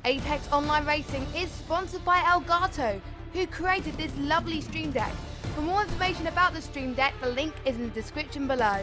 Apex Online Racing is sponsored by Elgato, who created this lovely stream deck. For more information about the stream deck, the link is in the description below.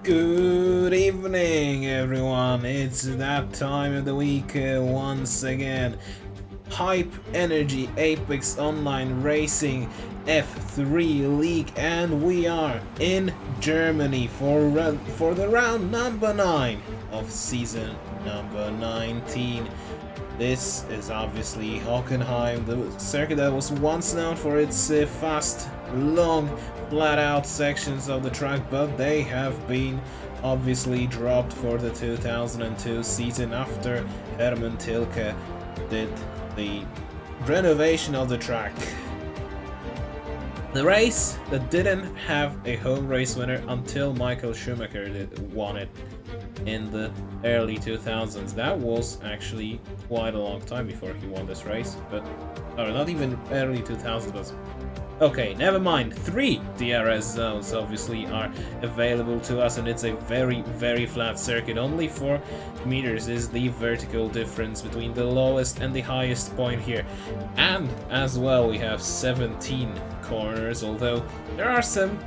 Good evening, everyone. It's that time of the week once again. Hype Energy Apex Online Racing F3 League, and we are in Germany for the round number 9 of season number 19. This is obviously Hockenheim, the circuit that was once known for its fast, long, flat-out sections of the track, but they have been obviously dropped for the 2002 season after Hermann Tilke did the renovation of the track. The race that didn't have a home race winner until Michael Schumacher won it in the early 2000s. That was actually quite a long time before he won this race, but not even early 2000s, but okay, never mind. 3 DRS zones obviously are available to us, and it's a very flat circuit. Only 4 meters is the vertical difference between the lowest and the highest point here. And as well, we have 17 corners, although there are some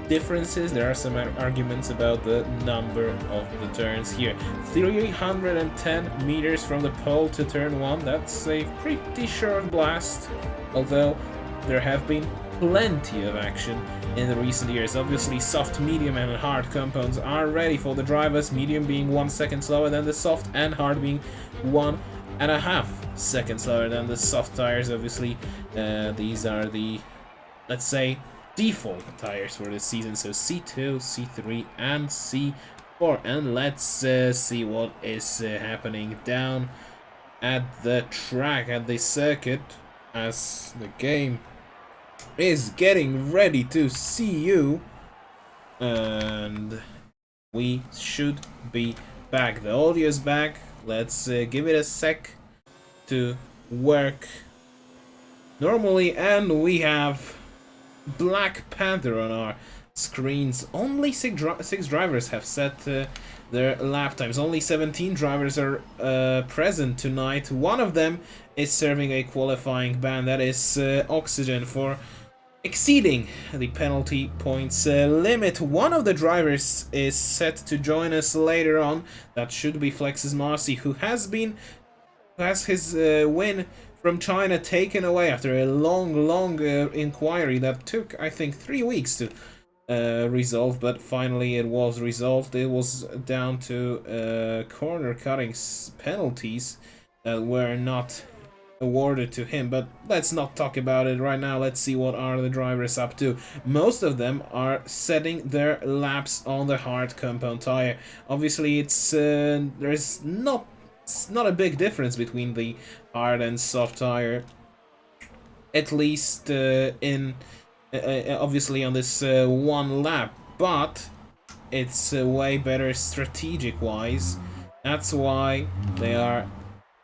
differences, there are some arguments about the number of the turns here. 310 meters from the pole to turn 1, that's a pretty short blast, although there have been plenty of action in the recent years. Obviously, soft, medium and hard compounds are ready for the drivers, medium being 1 second slower than the soft and hard being 1.5 seconds slower than the soft tires. Obviously, these are the, let's say, default tires for this season, so C2, C3 and C4. And let's see what is happening down at the track, at the circuit, as the game is getting ready to see you, and we should be back. The audio is back. Let's give it a sec to work normally, and we have Black Panther on our screens. Only 6 drivers have set their lap times. Only 17 drivers are present tonight. One of them is serving a qualifying ban, that is Oxygen, for exceeding the penalty points limit. One of the drivers is set to join us later on. That should be Flex's Marcy, who has his win from China taken away after a long inquiry that took, I think, 3 weeks to resolve, but finally it was resolved. It was down to corner cutting penalties that were not awarded to him, but let's not talk about it right now. Let's see what are the drivers up to. Most of them are setting their laps on the hard compound tire. Obviously, it's there's not a big difference between the hard and soft tire, at least in obviously on this one lap, but it's way better strategic wise. That's why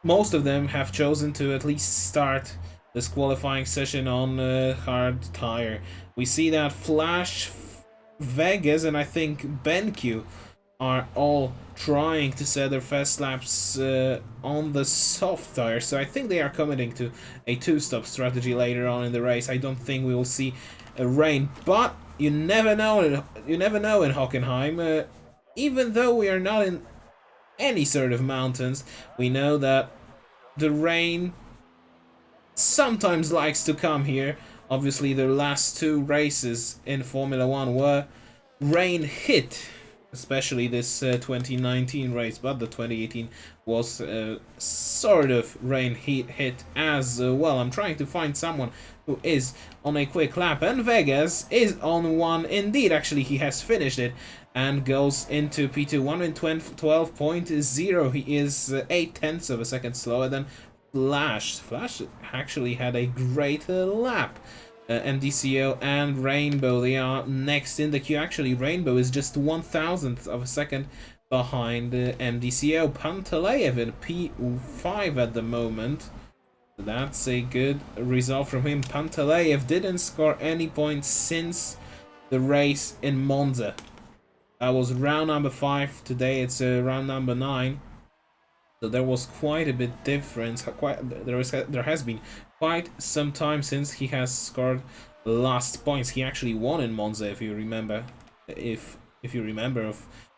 most of them have chosen to at least start this qualifying session on hard tire. We see that Flash, Vegas, and I think BenQ are all trying to set their fast laps on the soft tire, so I think they are committing to a 2-stop strategy later on in the race. I don't think we will see a rain, but you never know. You never know in Hockenheim. Even though we are not in any sort of mountains, we know that the rain sometimes likes to come here. Obviously, the last 2 races in Formula 1 were rain hit. especially this 2019 race, but the 2018 was sort of rain hit as well. I'm trying to find someone who is on a quick lap, and Vegas is on one indeed. Actually, he has finished it and goes into P2 1 in 12.0. He is 8/10 of a second slower than Flash. Flash actually had a great lap. MDCO and Rainbow, they are next in the queue. Actually, Rainbow is just 1/1000th of a second behind MDCO. Pantaleev in P5 at the moment. That's a good result from him. Pantaleev didn't score any points since the race in Monza. That was round number 5. Today it's round number 9. So there was quite a bit difference. There has been quite some time since he has scored last points. He actually won in Monza, if you remember. If you remember,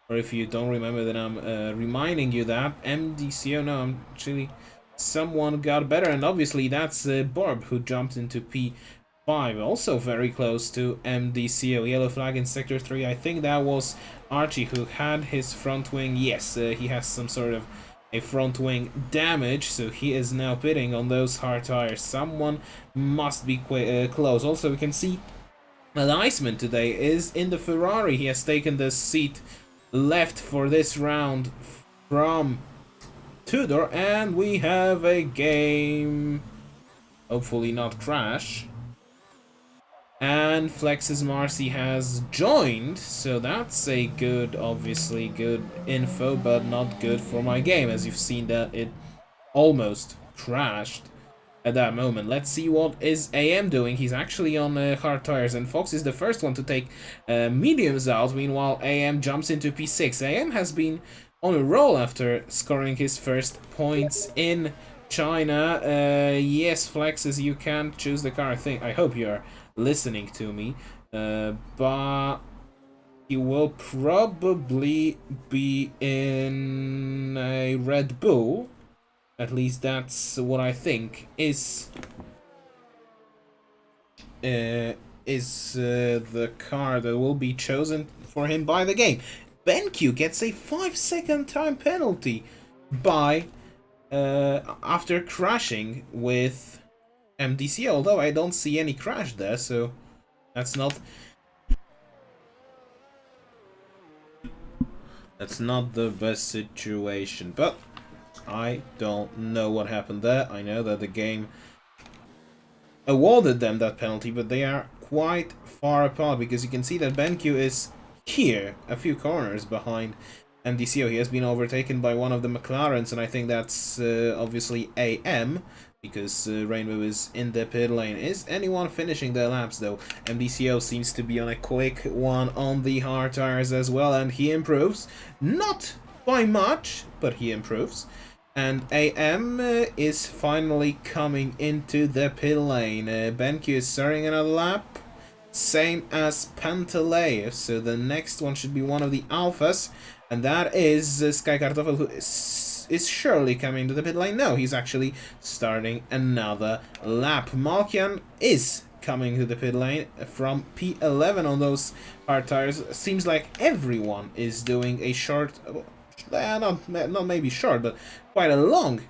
or if you don't remember, then I'm reminding you that MDCO. No, I'm actually someone got better, and obviously that's Barb, who jumped into P5, also very close to MDCO. Yellow flag in sector 3. I think that was Archie who had his front wing. Yes, he has some sort of a front wing damage, so he is now pitting on those hard tires. Someone must be close. Also, we can see that Iceman today is in the Ferrari. He has taken the seat left for this round from Tudor, and we have a game. Hopefully not crash. And Flex's Marcy has joined, so that's a good, obviously good info, but not good for my game, as you've seen that it almost crashed at that moment. Let's see what is AM doing. He's actually on hard tires, and Fox is the first one to take mediums out. Meanwhile, AM jumps into P6. AM has been on a roll after scoring his first points in China. Yes, Flexes, you can choose the car. I hope you're listening to me, but he will probably be in a Red Bull. At least that's what I think is the car that will be chosen for him by the game. BenQ gets a 5-second time penalty by after crashing with MDC, although I don't see any crash there, so that's not the best situation, but I don't know what happened there. I know that the game awarded them that penalty, but they are quite far apart, because you can see that BenQ is here, a few corners behind MDCO. He has been overtaken by one of the McLarens, and I think that's obviously AM, because Rainbow is in the pit lane. Is anyone finishing their laps though? MDCO seems to be on a quick one on the hard tires as well, and he improves. Not by much, but he improves. And AM is finally coming into the pit lane. BenQ is starting another lap, same as Pantaleev, so the next one should be one of the alphas, and that is Sky Kartoffel, who is surely coming to the pit lane. No, he's actually starting another lap. Malkian is coming to the pit lane from P11 on those hard tires. Seems like everyone is doing a short, not maybe short, but quite a long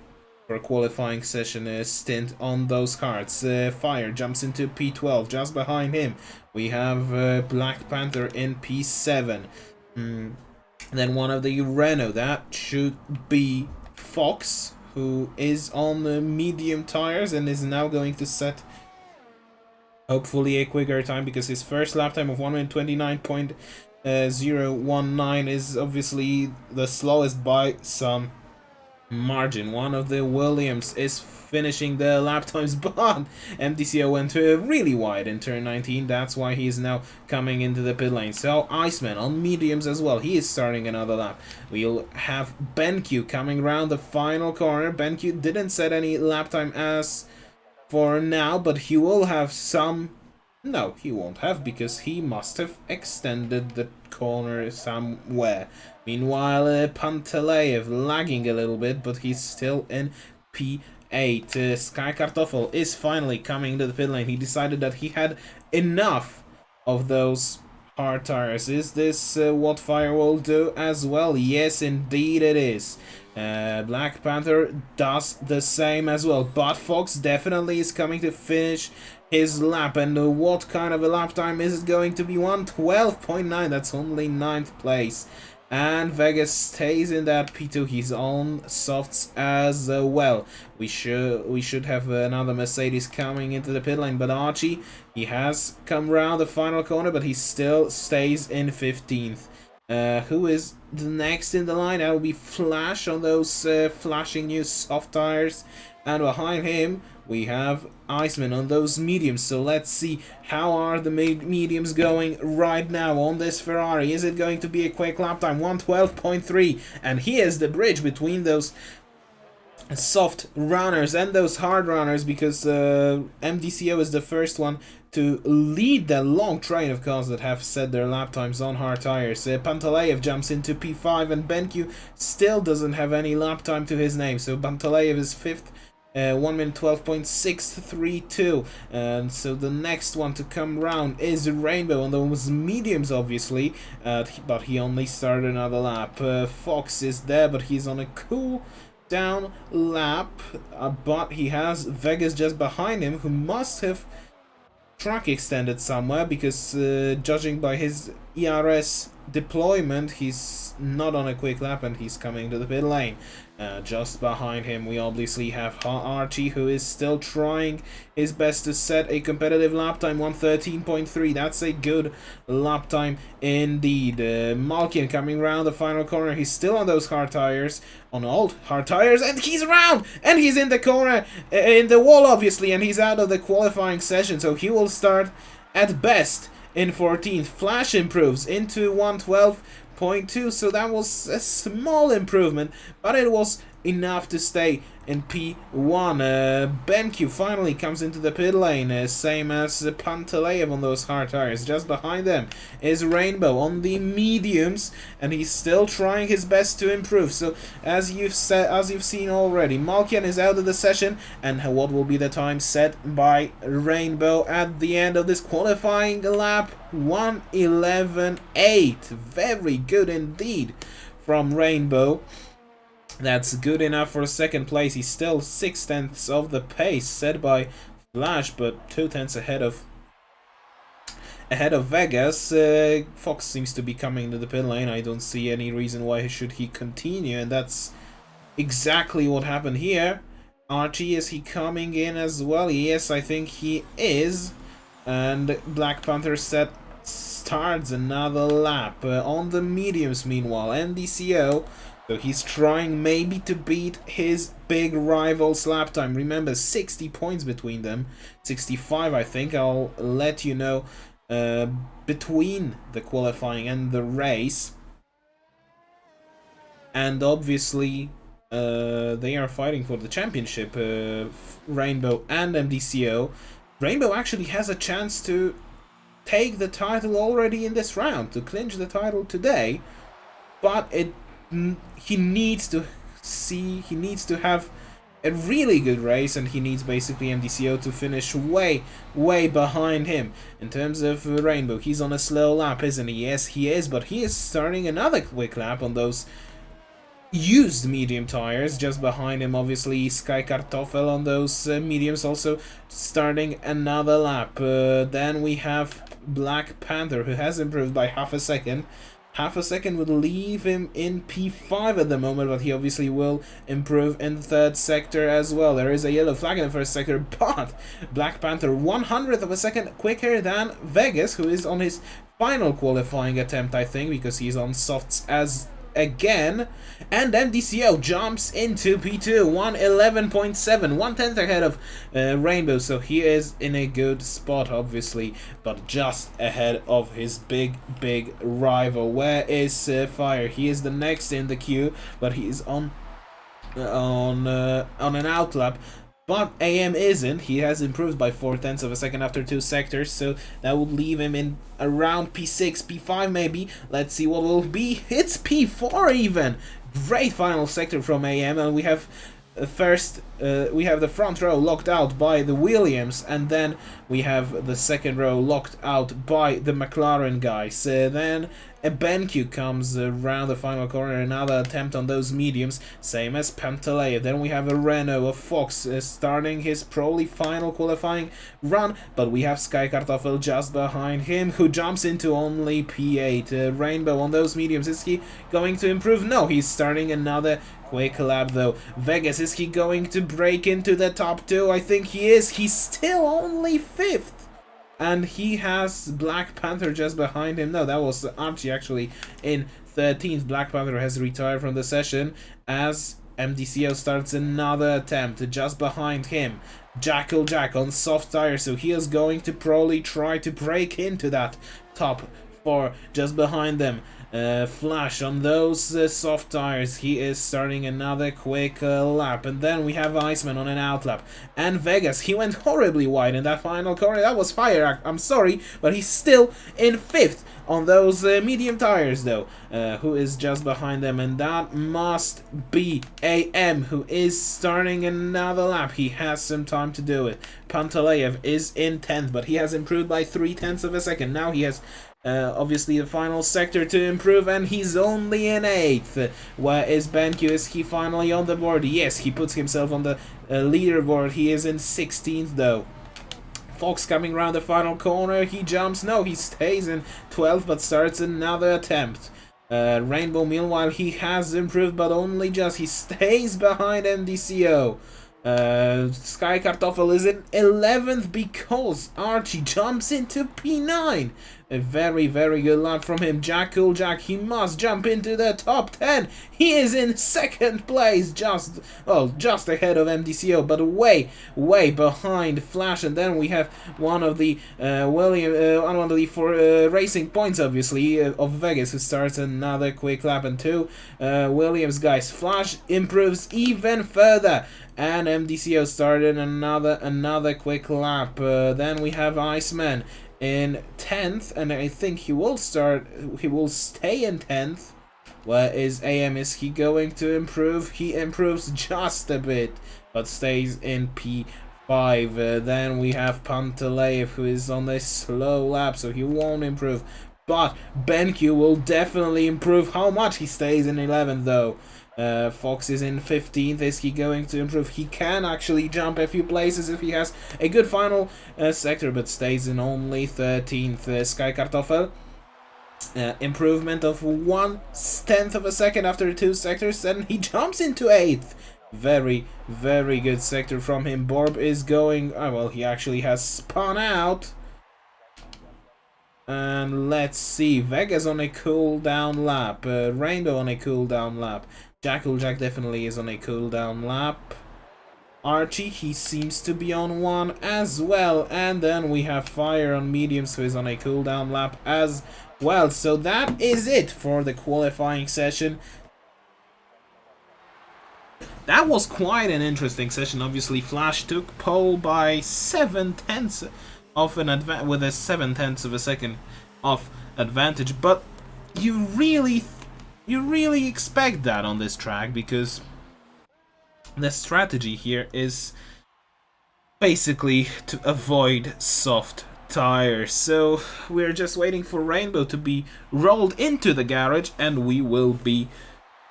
for a qualifying session stint on those cards. Fire jumps into P12. Just behind him we have Black Panther in P7. Then one of the Renault, that should be Fox, who is on the medium tires and is now going to set hopefully a quicker time, because his first lap time of 1:29.019 is obviously the slowest by some margin. One of the Williams is finishing the lap times, but MDCO went really wide in turn 19. That's why he is now coming into the pit lane. So Iceman on mediums as well, he is starting another lap. We'll have BenQ coming around the final corner. BenQ didn't set any lap time as for now, but he will have some. No, he won't have, because he must have extended the corner somewhere. Meanwhile, Pantaleev lagging a little bit, but he's still in P8. Sky Kartoffel is finally coming to the pit lane. He decided that he had enough of those hard tires. Is this what Fire will do as well? Yes, indeed it is. Black Panther does the same as well, but Fox definitely is coming to finish his lap. And what kind of a lap time is it going to be? 1:12.9. That's only 9th place. And Vegas stays in that P2. He's on softs as well. We should have another Mercedes coming into the pit lane, but Archie, he has come round the final corner, but he still stays in 15th. Who is the next in the line? That will be Flash on those flashing new soft tires, and behind him we have Iceman on those mediums. So let's see, how are the mediums going right now on this Ferrari? Is it going to be a quick lap time? 1:12.3, and here's the bridge between those soft runners and those hard runners, because MDCO is the first one to lead the long train of cars that have set their lap times on hard tires. Pantaleev jumps into P5, and BenQ still doesn't have any lap time to his name, so Pantaleev is 5th, 1:12.632, and so the next one to come round is Rainbow on those mediums, obviously, but he only started another lap. Fox is there, but he's on a cool down lap, but he has Vegas just behind him, who must have track extended somewhere, because judging by his ERS deployment, he's not on a quick lap and he's coming to the pit lane. Just behind him we obviously have Archie, who is still trying his best to set a competitive lap time, 1:13.3. That's a good lap time indeed. Malkin coming around the final corner. He's still on those hard tires, on old hard tires, and he's around, and he's in the corner, in the wall obviously, and he's out of the qualifying session, so he will start at best in 14th. Flash improves into 1:12.2, so that was a small improvement, but it was enough to stay in P1. BenQ finally comes into the pit lane, same as Pantaleev on those hard tires. Just behind them is Rainbow on the mediums, and he's still trying his best to improve. So as you've seen already, Malkian is out of the session, and what will be the time set by Rainbow at the end of this qualifying lap? 1:11.8. Very good indeed from Rainbow. That's good enough for second place. He's still 6/10 of the pace set by Flash, but 2/10 ahead of Vegas. Fox seems to be coming to the pit lane. I don't see any reason why should he continue, and that's exactly what happened here. Archie, is he coming in as well? Yes, I think he is. And Black Panther starts another lap on the mediums. Meanwhile, NDCO, so he's trying maybe to beat his big rival's lap time. Remember, 60 points between them. 65, I think. I'll let you know between the qualifying and the race. And obviously, they are fighting for the championship, Rainbow and MDCO. Rainbow actually has a chance to take the title already in this round, to clinch the title today, but he needs to have a really good race, and he needs basically MDCO to finish way behind him. In terms of Rainbow, he's on a slow lap, isn't he? Yes, he is, but he is starting another quick lap on those used medium tires. Just behind him, obviously, Sky Kartoffel on those mediums, also starting another lap. Then we have Black Panther, who has improved by half a second. Half a second would leave him in P5 at the moment, but he obviously will improve in the third sector as well. There is a yellow flag in the first sector, but Black Panther 1/100th of a second quicker than Vegas, who is on his final qualifying attempt, I think, because he's on softs as again. And MDCO jumps into P2, 1:11.7, 1/10 ahead of Rainbow, so he is in a good spot, obviously, but just ahead of his big rival. Where is Fire? He is the next in the queue, but he is on an outlap. But AM isn't. He has improved by 4/10 of a second after 2 sectors, so that would leave him in around P6, P5 maybe. Let's see what will be. It's P4 even. Great final sector from AM, and we have first we have the front row locked out by the Williams, and then we have the second row locked out by the McLaren guys. Then a BenQ comes around the final corner, another attempt on those mediums, same as Pantaleo. Then we have a Renault of Fox starting his probably final qualifying run, but we have Sky Kartoffel just behind him, who jumps into only P8. Rainbow on those mediums, is he going to improve? No, he's starting another quick lap though. Vegas, is he going to break into the top 2? I think he is. He's still only 5th. And he has Black Panther just behind him. No, that was Archie actually in 13th. Black Panther has retired from the session as MDCO starts another attempt just behind him. Jackal Jack on soft tires, so he is going to probably try to break into that top 4 just behind them. Flash on those soft tires, he is starting another quick lap, and then we have Iceman on an outlap, and Vegas, he went horribly wide in that final corner. That was fire, I'm sorry, but he's still in 5th on those medium tires though, who is just behind them, and that must be AM, who is starting another lap. He has some time to do it. Pantaleev is in 10th, but he has improved by 0.3 of a second. Now he has obviously the final sector to improve, and he's only in 8th. Where is BenQ? Is he finally on the board? Yes, he puts himself on the leaderboard. He is in 16th though. Fox coming around the final corner, he jumps, no, he stays in 12th, but starts another attempt. Rainbow, meanwhile, he has improved, but only just. He stays behind MDCO. Sky Kartoffel is in 11th because Archie jumps into P9. A very, very good lap from him. Jackal Jack, he must jump into the top 10. He is in 2nd place, just ahead of MDCO, but way, way behind Flash. And then we have one of the Racing Points, obviously, of Vegas, who starts another quick lap. And 2 Williams guys. Flash improves even further, and MDCO started another quick lap. Then we have Iceman in 10th, and I think he will stay in 10th. Where is AM? Is he going to improve? He improves just a bit, but stays in P5. Then we have Pantaleev, who is on a slow lap, so he won't improve. But BenQ will definitely improve. How much? He stays in 11th though. Fox is in 15th. Is he going to improve? He can actually jump a few places if he has a good final sector, but stays in only 13th. Sky Kartoffel, improvement of 1/10 of a second after 2 sectors, and he jumps into 8th. Very, very good sector from him. Borb is going, well, he actually has spun out. And let's see, Vegas on a cooldown lap, Rainbow on a cooldown lap. Jackal Jack definitely is on a cooldown lap. Archie, he seems to be on one as well. And then we have Fire on mediums, who is on a cooldown lap as well. So that is it for the qualifying session. That was quite an interesting session. Obviously, Flash took pole by 7/10 of an with a 7/10 of a second of advantage, but you really expect that on this track, because the strategy here is basically to avoid soft tires. So we're just waiting for Rainbow to be rolled into the garage, and we will be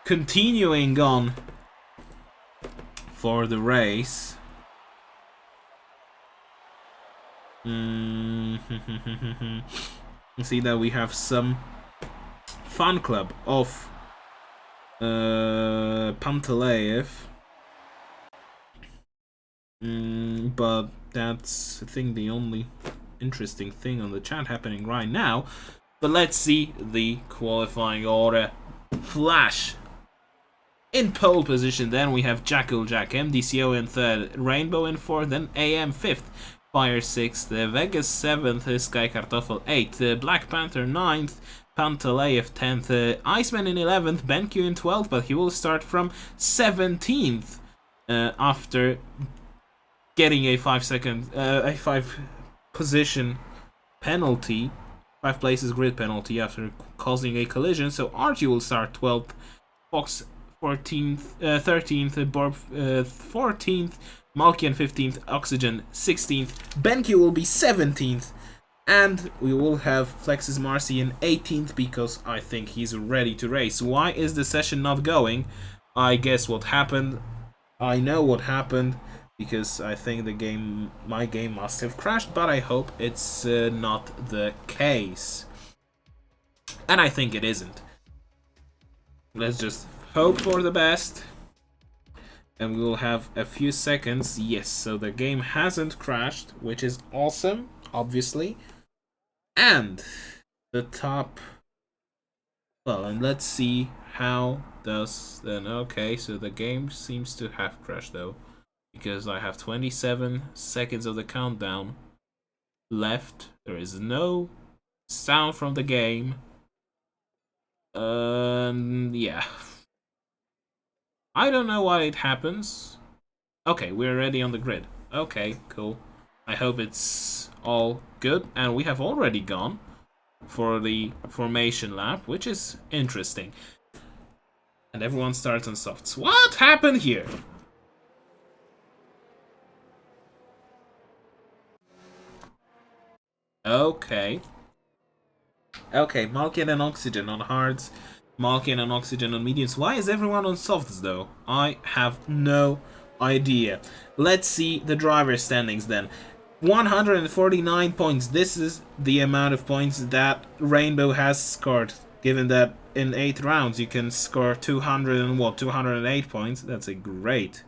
continuing on for the race. You see that we have some fan club of Pantaleev, but that's, I think, the only interesting thing on the chat happening right now. But let's see the qualifying order. Flash in pole position, then we have Jackal Jack, MDCO in 3rd, Rainbow in 4th, then AM 5th, Fire 6th, Vegas 7th, Sky Kartoffel 8th, Black Panther 9th, Pantaleev 10th, Iceman in 11th, BenQ in 12th, but he will start from 17th after getting a 5 position penalty, 5 places grid penalty after causing a collision. So Archie will start 12th, Fox 14th, 13th, Borb 14th, Malkian 15th, Oxygen 16th, Benki will be 17th, and we will have Flex's Marcy in 18th because I think he's ready to race. Why is the session not going? I guess what happened. I know what happened because I think my game must have crashed, but I hope it's not the case. And I think it isn't. Let's just hope for the best. And we will have a few seconds. Yes, so the game hasn't crashed, which is awesome, obviously. And the top... Well, and let's see how does then... Okay, so the game seems to have crashed though. Because I have 27 seconds of the countdown left. There is no sound from the game. Yeah. I don't know why it happens. Okay, we're already on the grid. Okay, cool. I hope it's all good. And we have already gone for the formation lap, which is interesting. And everyone starts on softs. What happened here? Okay. Okay, Malkin and Oxygen on hards. Malkin and Oxygen on mediums. Why is everyone on softs though? I have no idea. Let's see the driver standings then. 149 points. This is the amount of points that Rainbow has scored. Given that in 8 rounds you can score 208 points. That's a great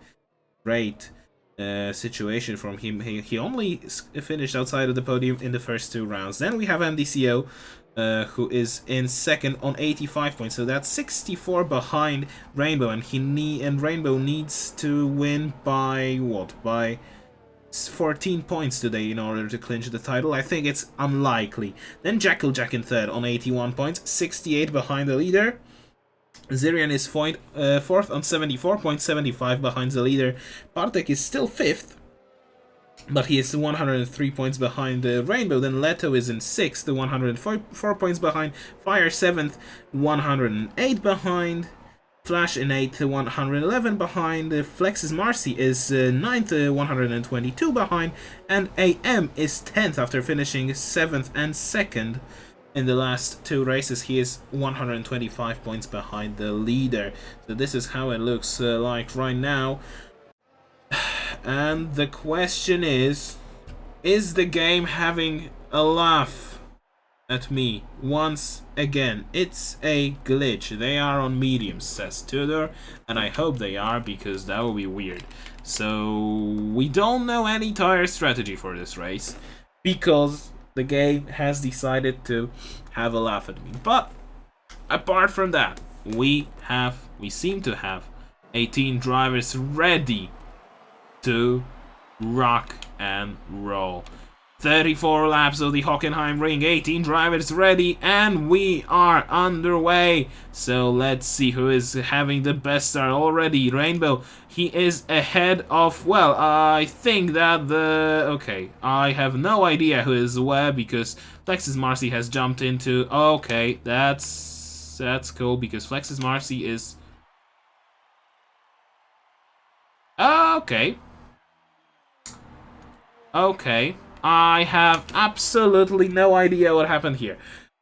situation from him. He only finished outside of the podium in the first 2 rounds. Then we have MDCO, who is in second on 85 points. So that's 64 behind Rainbow, and Rainbow needs to win by what? By 14 points today in order to clinch the title. I think it's unlikely. Then Jackal Jack in third on 81 points, 68 behind the leader. Zirian is fourth on 74 points, 75 behind the leader. Bartek is still fifth, but he is 103 points behind the Rainbow. Then Leto is in sixth, 104 points behind. Fire seventh, 108 behind. Flash in 8th, 111 behind. Flex's Marcy is 9th, 122 behind. And AM is 10th after finishing 7th and 2nd. In the last 2 races, he is 125 points behind the leader. So this is how it looks like right now. And the question is the game having a laugh at me once again? It's a glitch. They are on mediums, says Tudor, and I hope they are, because that would be weird. So we don't know any tire strategy for this race because the game has decided to have a laugh at me. But apart from that, we seem to have 18 drivers ready to rock and roll. 34 laps of the Hockenheimring, 18 drivers ready, and we are underway. So let's see who is having the best start already. Rainbow, he is ahead of, well, I think that okay, I have no idea who is where, because Flex's Marcy has jumped into, okay, that's cool, because Flex's Marcy is, okay, I have absolutely no idea what happened here.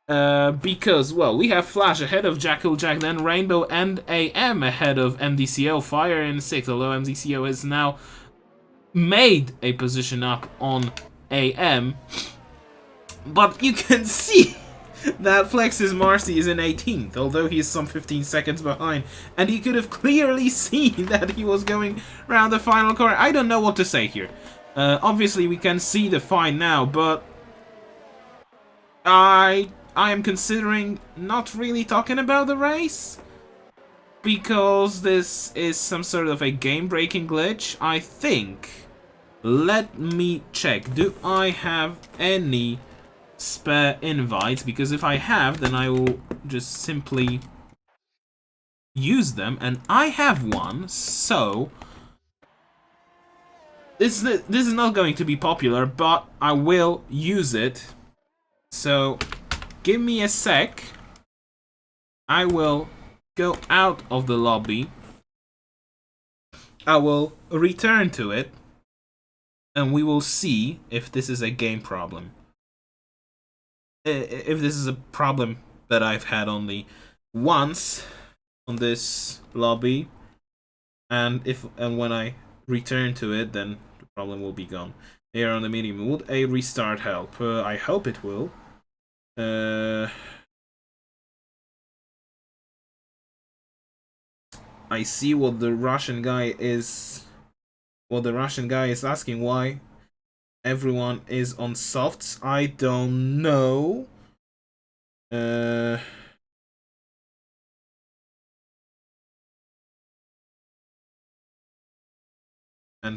Because, well, we have Flash ahead of Jackal Jack, then Rainbow and AM ahead of MDCO. Fire in 6th, although MDCO has now made a position up on AM. But you can see that Flex's Marcy is in 18th, although he is some 15 seconds behind. And you could have clearly seen that he was going around the final corner. I don't know what to say here. Obviously we can see the fine now, but I am considering not really talking about the race, because this is some sort of a game-breaking glitch, I think. Let me check. Do I have any spare invites? Because if I have, then I will just simply use them, and I have one, so this is not going to be popular, but I will use it. So give me a sec. I will go out of the lobby I will return to it, and we will see if this is a game problem. If this is a problem that I've had only once on this lobby, and when I return to it, then the problem will be gone. Here on the medium, would a restart help? I hope it will. I see what the Russian guy is. What the Russian guy is asking, why everyone is on softs. I don't know. And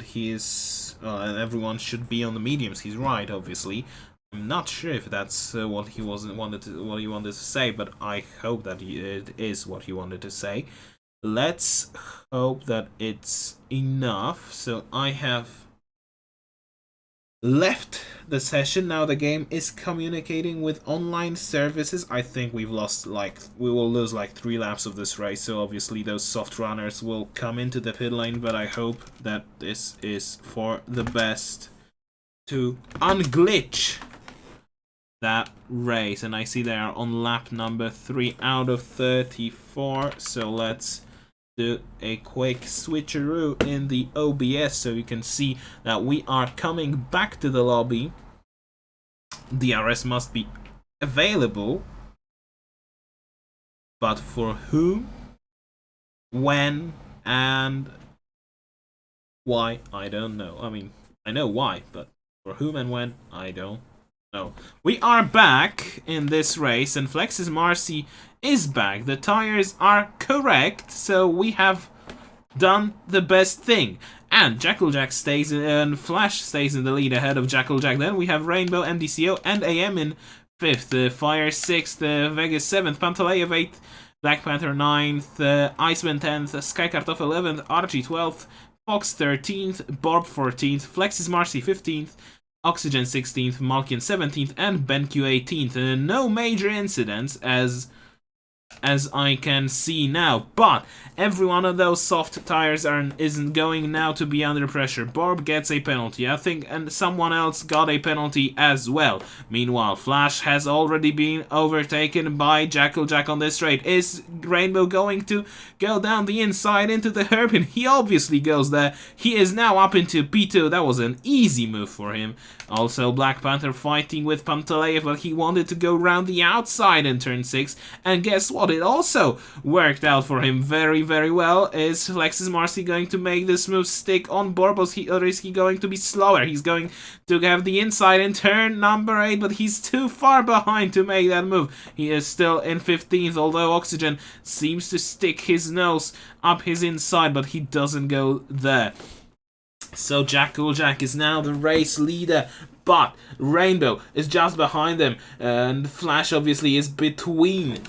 he is, and everyone should be on the mediums. He's right, obviously. I'm not sure if that's what he wanted to say, but I hope that it is what he wanted to say. Let's hope that it's enough. So I have left the session. Now the game is communicating with online services. I think we will lose like 3 laps of this race, so obviously those soft runners will come into the pit lane, but I hope that this is for the best to unglitch that race. And I see they are on lap number 3 out of 34, so let's do a quick switcheroo in the OBS so you can see that we are coming back to the lobby. DRS must be available, but for whom, when, and why, I don't know. I mean, I know why, but for whom and when, I don't know. We are back in this race, and Flex's Marcy is back. The tires are correct, so we have done the best thing. And Jackal-Jack stays in, and Flash stays in the lead ahead of Jackal-Jack. Then we have Rainbow, MDCO, and AM in 5th, Fire 6th, Vegas 7th, Pantaleyev 8th, Black Panther 9th, Iceman 10th, Skykartoff 11th, Archie 12th, Fox 13th, Borb 14th, Flex's Marcy 15th, Oxygen 16th, Malkian 17th, and BenQ 18th. No major incidents as I can see now, but every one of those soft tires isn't going now to be under pressure. Borb gets a penalty, I think, and someone else got a penalty as well. Meanwhile, Flash has already been overtaken by Jackal-Jack on this straight. Is Rainbow going to go down the inside into the hairpin? He obviously goes there. He is now up into P2. That was an easy move for him. Also, Black Panther fighting with Pantaleyev, but he wanted to go round the outside in turn 6, and guess what? It also worked out for him very, very well. Is Flex's Marcy going to make this move stick on Borbos, or is he going to be slower? He's going to have the inside in turn number 8, but he's too far behind to make that move. He is still in 15th, although Oxygen seems to stick his nose up his inside, but he doesn't go there. So Jackal-Jack is now the race leader, but Rainbow is just behind them, and Flash obviously is between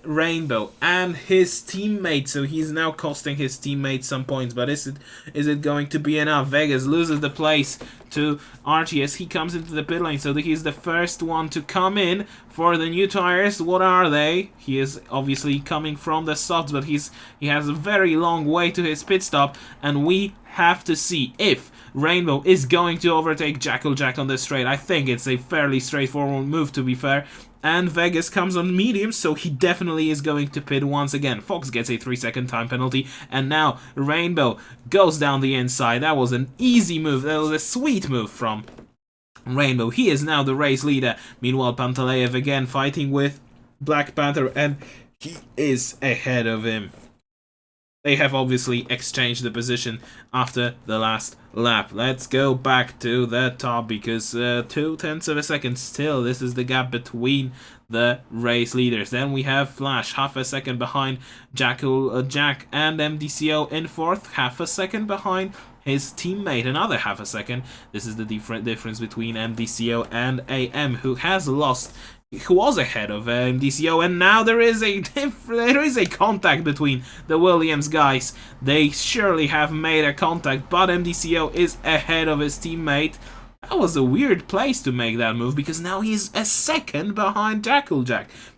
Rainbow and his teammate, so he's now costing his teammate some points. But is it going to be enough? Vegas loses the place to Archie as he comes into the pit lane, so he's the first one to come in for the new tires. What are they? He is obviously coming from the softs, but he has a very long way to his pit stop, and we have to see if Rainbow is going to overtake Jackal-Jack on this straight. I think it's a fairly straightforward move, to be fair. And Vegas comes on medium, so he definitely is going to pit once again. Fox gets a 3-second time penalty, and now Rainbow goes down the inside. That was an easy move. That was a sweet move from Rainbow. He is now the race leader. Meanwhile, Pantaleyev again fighting with Black Panther, and he is ahead of him. They have obviously exchanged the position after the last lap. Let's go back to the top, because 0.2 of a second still. This is the gap between the race leaders. Then we have Flash, half a second behind Jack and MDCO in 4th, half a second behind his teammate, another half a second. This is the difference between MDCO and AM, who was ahead of MDCO, and now there is a contact between the Williams guys. They surely have made a contact, but MDCO is ahead of his teammate. That was a weird place to make that move, because now he's a second behind Jack.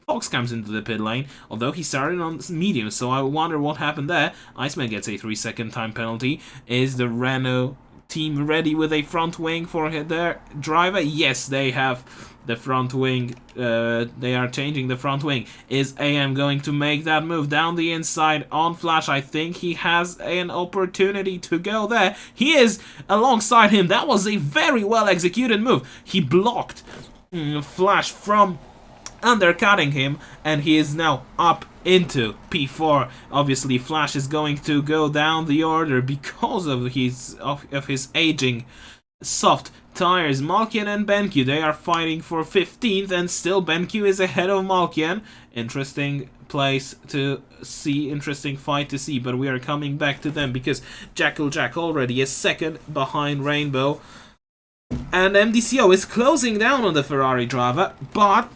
Fox comes into the pit lane, although he started on medium, so I wonder what happened there. Iceman gets a 3-second time penalty. Is the Renault team ready with a front wing for their driver? Yes, they have the front wing. They are changing the front wing. Is AM going to make that move down the inside on Flash? I think he has an opportunity to go there. He is alongside him. That was a very well executed move. He blocked Flash from undercutting him, and he is now up into P4. Obviously, Flash is going to go down the order because of his aging soft tires. Malkian and BenQ, they are fighting for 15th, and still BenQ is ahead of Malkian. Interesting place to see, interesting fight to see, but we are coming back to them because Jack already is second behind Rainbow, and MDCO is closing down on the Ferrari driver, but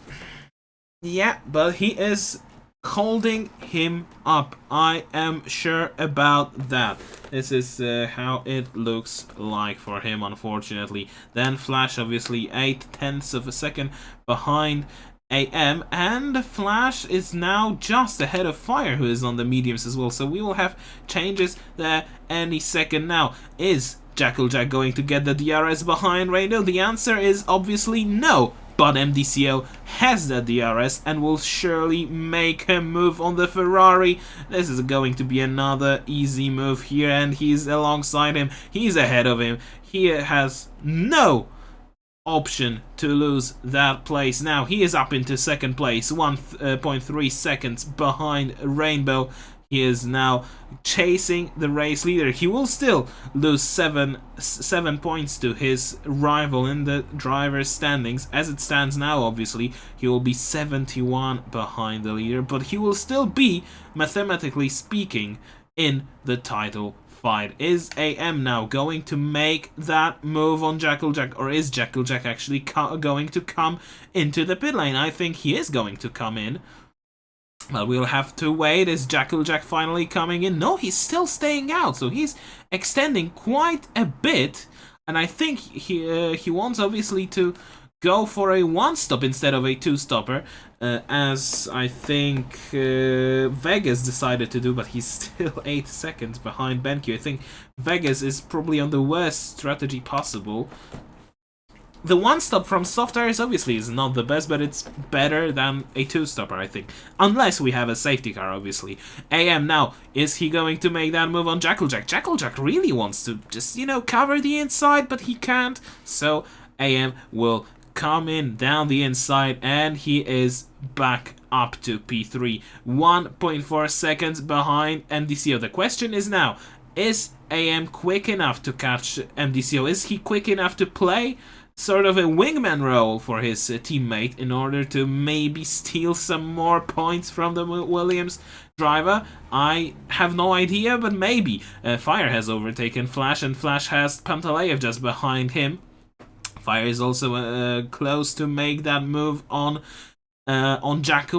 he is holding him up. I am sure about that. This is how it looks like for him, unfortunately. Then Flash, obviously 0.8 of a second behind AM, and Flash is now just ahead of Fire, who is on the mediums as well. So we will have changes there any second now. Is Jack going to get the DRS behind Rainbow? The answer is obviously no. But MDCO has the DRS and will surely make a move on the Ferrari. This is going to be another easy move here, and he's alongside him. He's ahead of him. He has no option to lose that place. Now he is up into second place, 1.3 seconds behind Rainbow. He is now chasing the race leader. He will still lose 7 points to his rival in the driver's standings. As it stands now, obviously, he will be 71 behind the leader, but he will still be, mathematically speaking, in the title fight. Is AM now going to make that move on Jack, or is Jack actually going to come into the pit lane? I think he is going to come in. Well, we'll have to wait. Is Jack finally coming in? No, he's still staying out, so he's extending quite a bit, and I think he wants obviously to go for a one-stop instead of a two-stopper, as I think Vegas decided to do, but he's still 8 seconds behind BenQ. I think Vegas is probably on the worst strategy possible. The one-stop from soft tires obviously is not the best, but it's better than a two-stopper, I think. Unless we have a safety car, obviously. AM now, is he going to make that move on Jack? Jack really wants to just, cover the inside, but he can't. So AM will come in down the inside, and he is back up to P3. 1.4 seconds behind MDCO. The question is now, is AM quick enough to catch MDCO? Is he quick enough to play sort of a wingman role for his teammate in order to maybe steal some more points from the Williams driver? I have no idea, but maybe. Fire has overtaken Flash, and Flash has Pantaleyev just behind him. Fire is also close to make that move on Jack.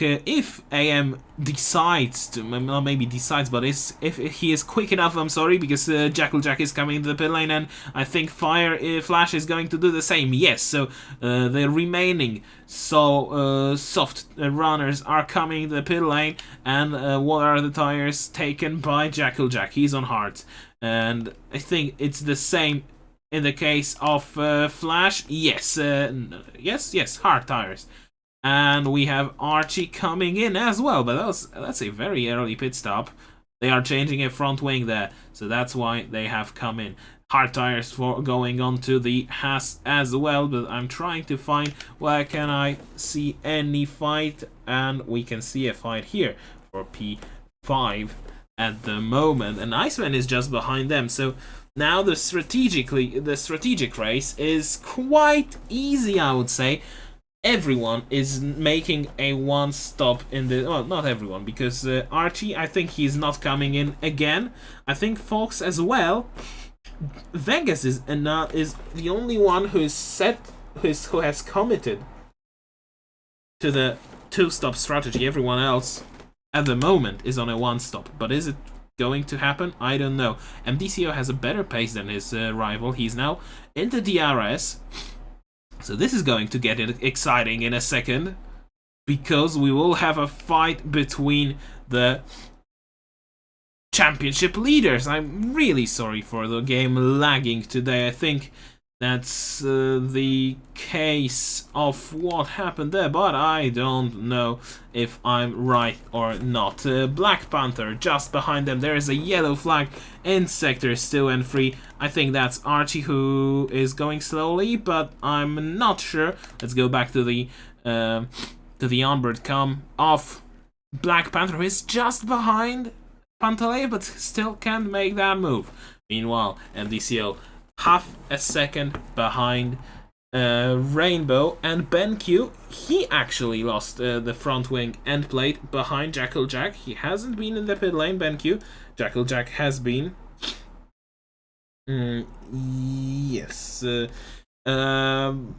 If AM decides to, not maybe decides, but if he is quick enough, I'm sorry, because Jack is coming into the pit lane, and I think Flash is going to do the same. Yes, so the remaining soft runners are coming to the pit lane, and what are the tires taken by Jack? He's on hards, and I think it's the same in the case of Flash. Yes, hard tires. And we have Archie coming in as well, but that's a very early pit stop. They are changing a front wing there, so that's why they have come in. Hard tires for going on to the Haas as well, but I'm trying to find where can I see any fight, and we can see a fight here for P5 at the moment, and Iceman is just behind them. So now the strategic race is quite easy, I would say. Everyone is making a one-stop in the... Well, not everyone, because Archie, I think he's not coming in again. I think Fox as well. Vegas is the only one who has committed to the two-stop strategy. Everyone else, at the moment, is on a one-stop. But is it going to happen? I don't know. MDCO has a better pace than his rival. He's now in the DRS. So this is going to get exciting in a second, because we will have a fight between the championship leaders. I'm really sorry for the game lagging today. I think that's the case of what happened there, but I don't know if I'm right or not. Black Panther just behind them. There is a yellow flag in sectors 2 and 3. I think that's Archie who is going slowly, but I'm not sure. Let's go back to the onboard cam of Black Panther, who is just behind Pantaleev, but still can't make that move. Meanwhile, MDCO half a second behind Rainbow, and BenQ, he actually lost the front wing end plate behind Jackal Jack. He hasn't been in the pit lane, BenQ. Jackal Jack has been. Yes. And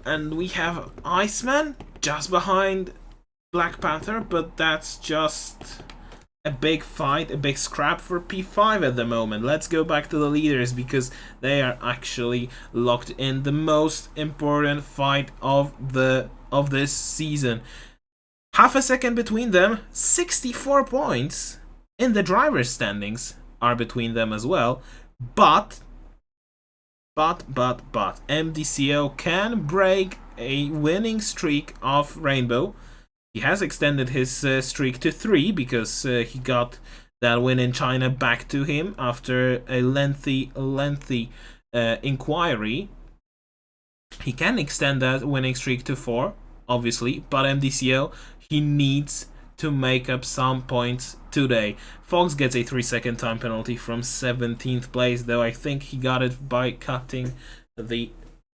we have Iceman just behind Black Panther, but that's just a big fight, a big scrap for P5 at the moment. Let's go back to the leaders, because they are actually locked in the most important fight of this season. Half a second between them, 64 points in the driver's standings are between them as well. But MDCO can break a winning streak of Rainbow. He has extended his streak to 3, because he got that win in China back to him after a lengthy inquiry. He can extend that winning streak to 4, obviously, but MDCO, he needs to make up some points today. Fox gets a 3-second time penalty from 17th place, though I think he got it by cutting the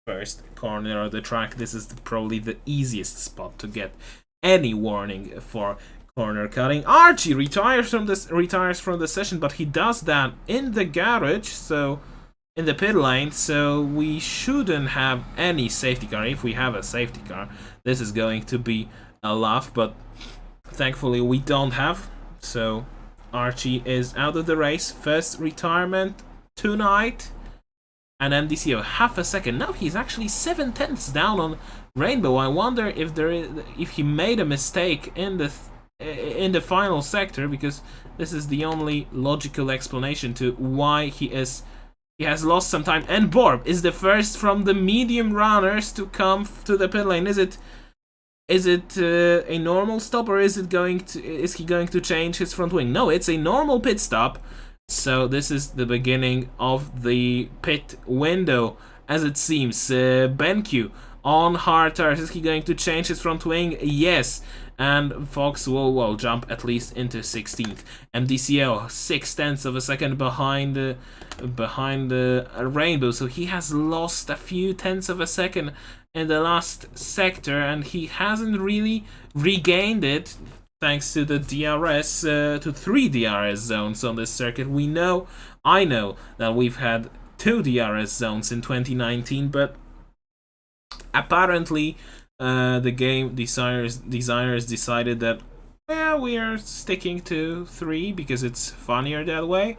first corner of the track. This is probably the easiest spot to get any warning for corner cutting. Archie retires from the session, but he does that in the garage, so in the pit lane, so we shouldn't have any safety car. If we have a safety car, this is going to be a laugh, but thankfully we don't have. So Archie is out of the race. First retirement tonight. And MDCO half a second. Now he's actually 7/10 down on Rainbow. I wonder if he made a mistake in the final sector, because this is the only logical explanation to why he has lost some time. And Borb is the first from the medium runners to come to the pit lane. Is it a normal stop, or is he going to change his front wing? No, it's a normal pit stop. So this is the beginning of the pit window, as it seems. BenQ on hard tires. Is he going to change his front wing? Yes. And Fox will jump at least into 16th. MDCO 0.6 of a second behind Rainbow. So he has lost a few tenths of a second in the last sector, and he hasn't really regained it, thanks to the DRS, to 3 DRS zones on this circuit. I know that we've had 2 DRS zones in 2019, but apparently the game designers decided that, well, we are sticking to 3 because it's funnier that way.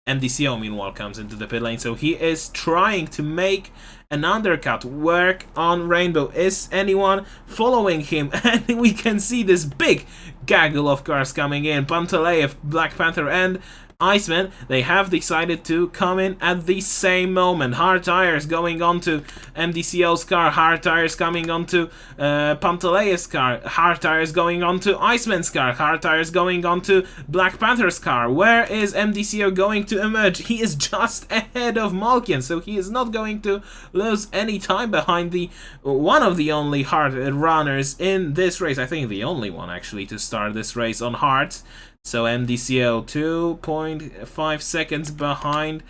MDCO, meanwhile, comes into the pit lane, so he is trying to make an undercut work on Rainbow. Is anyone following him? And we can see this big gaggle of cars coming in. Pantaleev, Black Panther, and Iceman, they have decided to come in at the same moment. Hard tires going onto MDCO's car, hard tires coming onto Pantaleev's car, hard tires going onto Iceman's car, hard tires going onto Black Panther's car. Where is MDCO going to emerge? He is just ahead of Malkian, so he is not going to lose any time behind the one of the only hard runners in this race. I think the only one, actually, to start this race on hards. So MDCO 2.5 seconds behind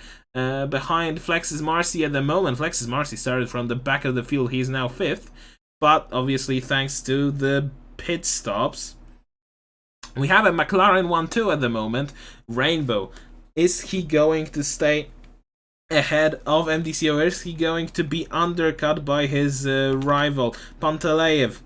Flex's Marcy at the moment. Flex's Marcy started from the back of the field. He's now 5th, but obviously thanks to the pit stops, we have a McLaren 1-2 at the moment. Rainbow, is he going to stay ahead of MDCO, or is he going to be undercut by his rival Pantaleev?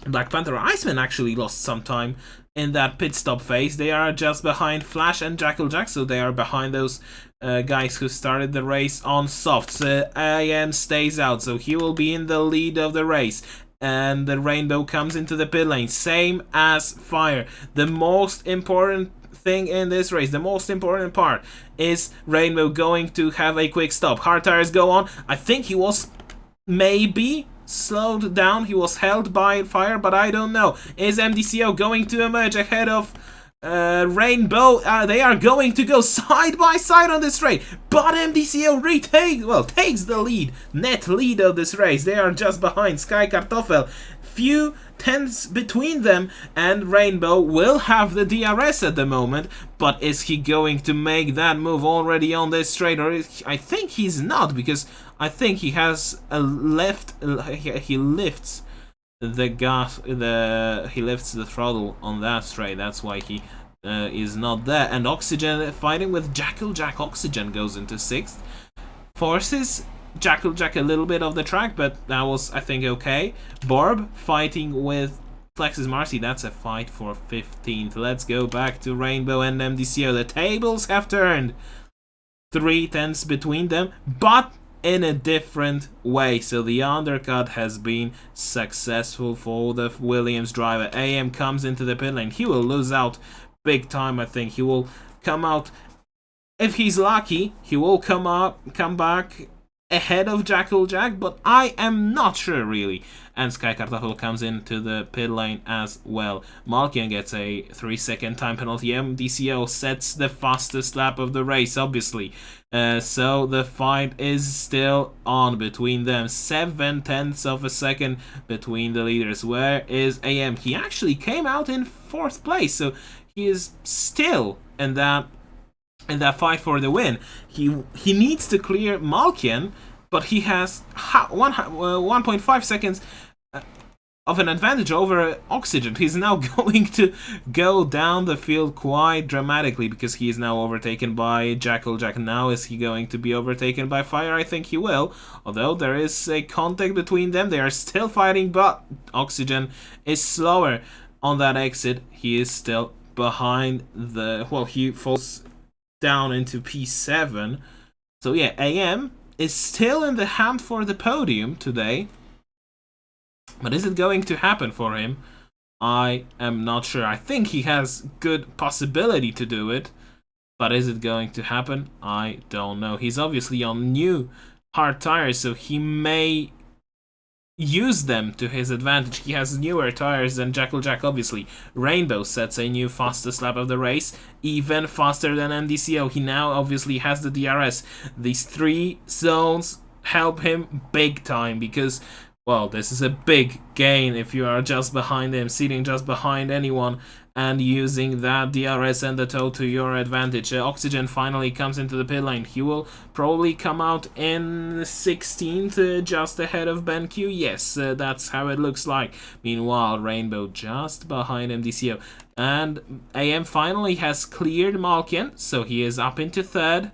Black Panther Iceman actually lost some time in that pit stop phase. They are just behind Flash and Jackal Jack, so they are behind those guys who started the race on softs. AM stays out, so he will be in the lead of the race. And the Rainbow comes into the pit lane, same as Fire. The most important thing in this race, the most important part, is Rainbow going to have a quick stop. Hard tires go on. I think he was maybe slowed down, he was held by Fire, but I don't know. Is MDCO going to emerge ahead of Rainbow? They are going to go side by side on this race, but MDCO takes the lead, net lead of this race. They are just behind Sky Kartoffel, few tenths between them, and Rainbow will have the DRS at the moment, but is he going to make that move already on this straight? Or I think he's not, because I think he has a left. He lifts the gas. He lifts the throttle on that straight. That's why he is not there. And Oxygen fighting with Jackal Jack. Oxygen goes into 6th, forces Jackal Jack a little bit of the track, but that was, I think, okay. Borb fighting with Flex's Marcy. That's a fight for 15th. Let's go back to Rainbow and MDCO. The tables have turned. 3 tenths between them, but in a different way. So the undercut has been successful for the Williams driver. AM comes into the pit lane. He will lose out big time, I think. He will come out, if he's lucky, he will come back ahead of Jackal Jack, but I am not sure really. And Sky Kartoffel comes into the pit lane as well. Malkian gets a 3-second time penalty. MDCO sets the fastest lap of the race, obviously. So the fight is still on between them. 7 tenths of a second between the leaders. Where is AM? He actually came out in 4th place, so he is still in that fight for the win. He needs to clear Malkian, but he has 1.5 seconds of an advantage over Oxygen. He's now going to go down the field quite dramatically, because he is now overtaken by Jackal Jack. Now is he going to be overtaken by Fire? I think he will, although there is a contact between them. They are still fighting, but Oxygen is slower on that exit. He is still behind the... well, he falls down into P7. So yeah, AM is still in the hunt for the podium today. But is it going to happen for him? I am not sure. I think he has good possibility to do it. But is it going to happen? I don't know. He's obviously on new hard tires, so he may use them to his advantage. He has newer tires than Jackal Jack, obviously. Rainbow sets a new fastest lap of the race, even faster than MDCO. He now obviously has the DRS. These 3 zones help him big time, because, well, this is a big gain if you are just behind him, sitting just behind anyone, and using that DRS and the tow to your advantage. Oxygen finally comes into the pit lane. He will probably come out in 16th, just ahead of BenQ. Yes, that's how it looks like. Meanwhile, Rainbow just behind MDCO. And AM finally has cleared Malkian, so he is up into 3rd.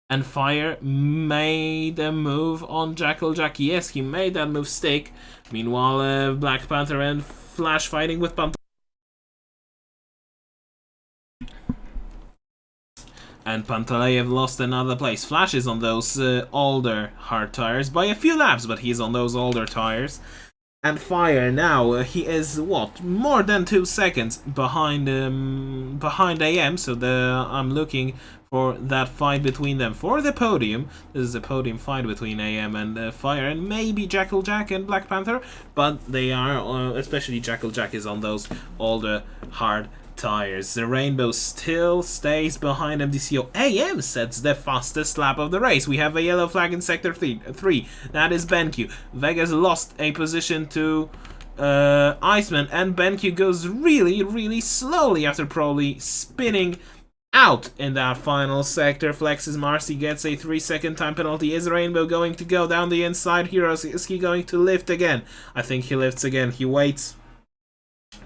And Fire made a move on Jackal Jack. Yes, he made that move stick. Meanwhile, Black Panther and Flash fighting with Panther. And Pantaleev lost another place. Flash is on those older hard tires by a few laps, but he's on those older tires. And Fire now, he is what, more than 2 seconds behind AM. So I'm looking for that fight between them for the podium. This is a podium fight between AM and Fire, and maybe Jackal Jack and Black Panther, but they are, especially Jackal Jack is on those older hard tires. The Rainbow still stays behind MDCO. AM sets the fastest lap of the race. We have a yellow flag in sector 3. That is BenQ. Vegas lost a position to Iceman, and BenQ goes really slowly after probably spinning out in that final sector. Flex's Marcy gets a 3-second time penalty. Is Rainbow going to go down the inside here, or is he going to lift again? I think he lifts again. He waits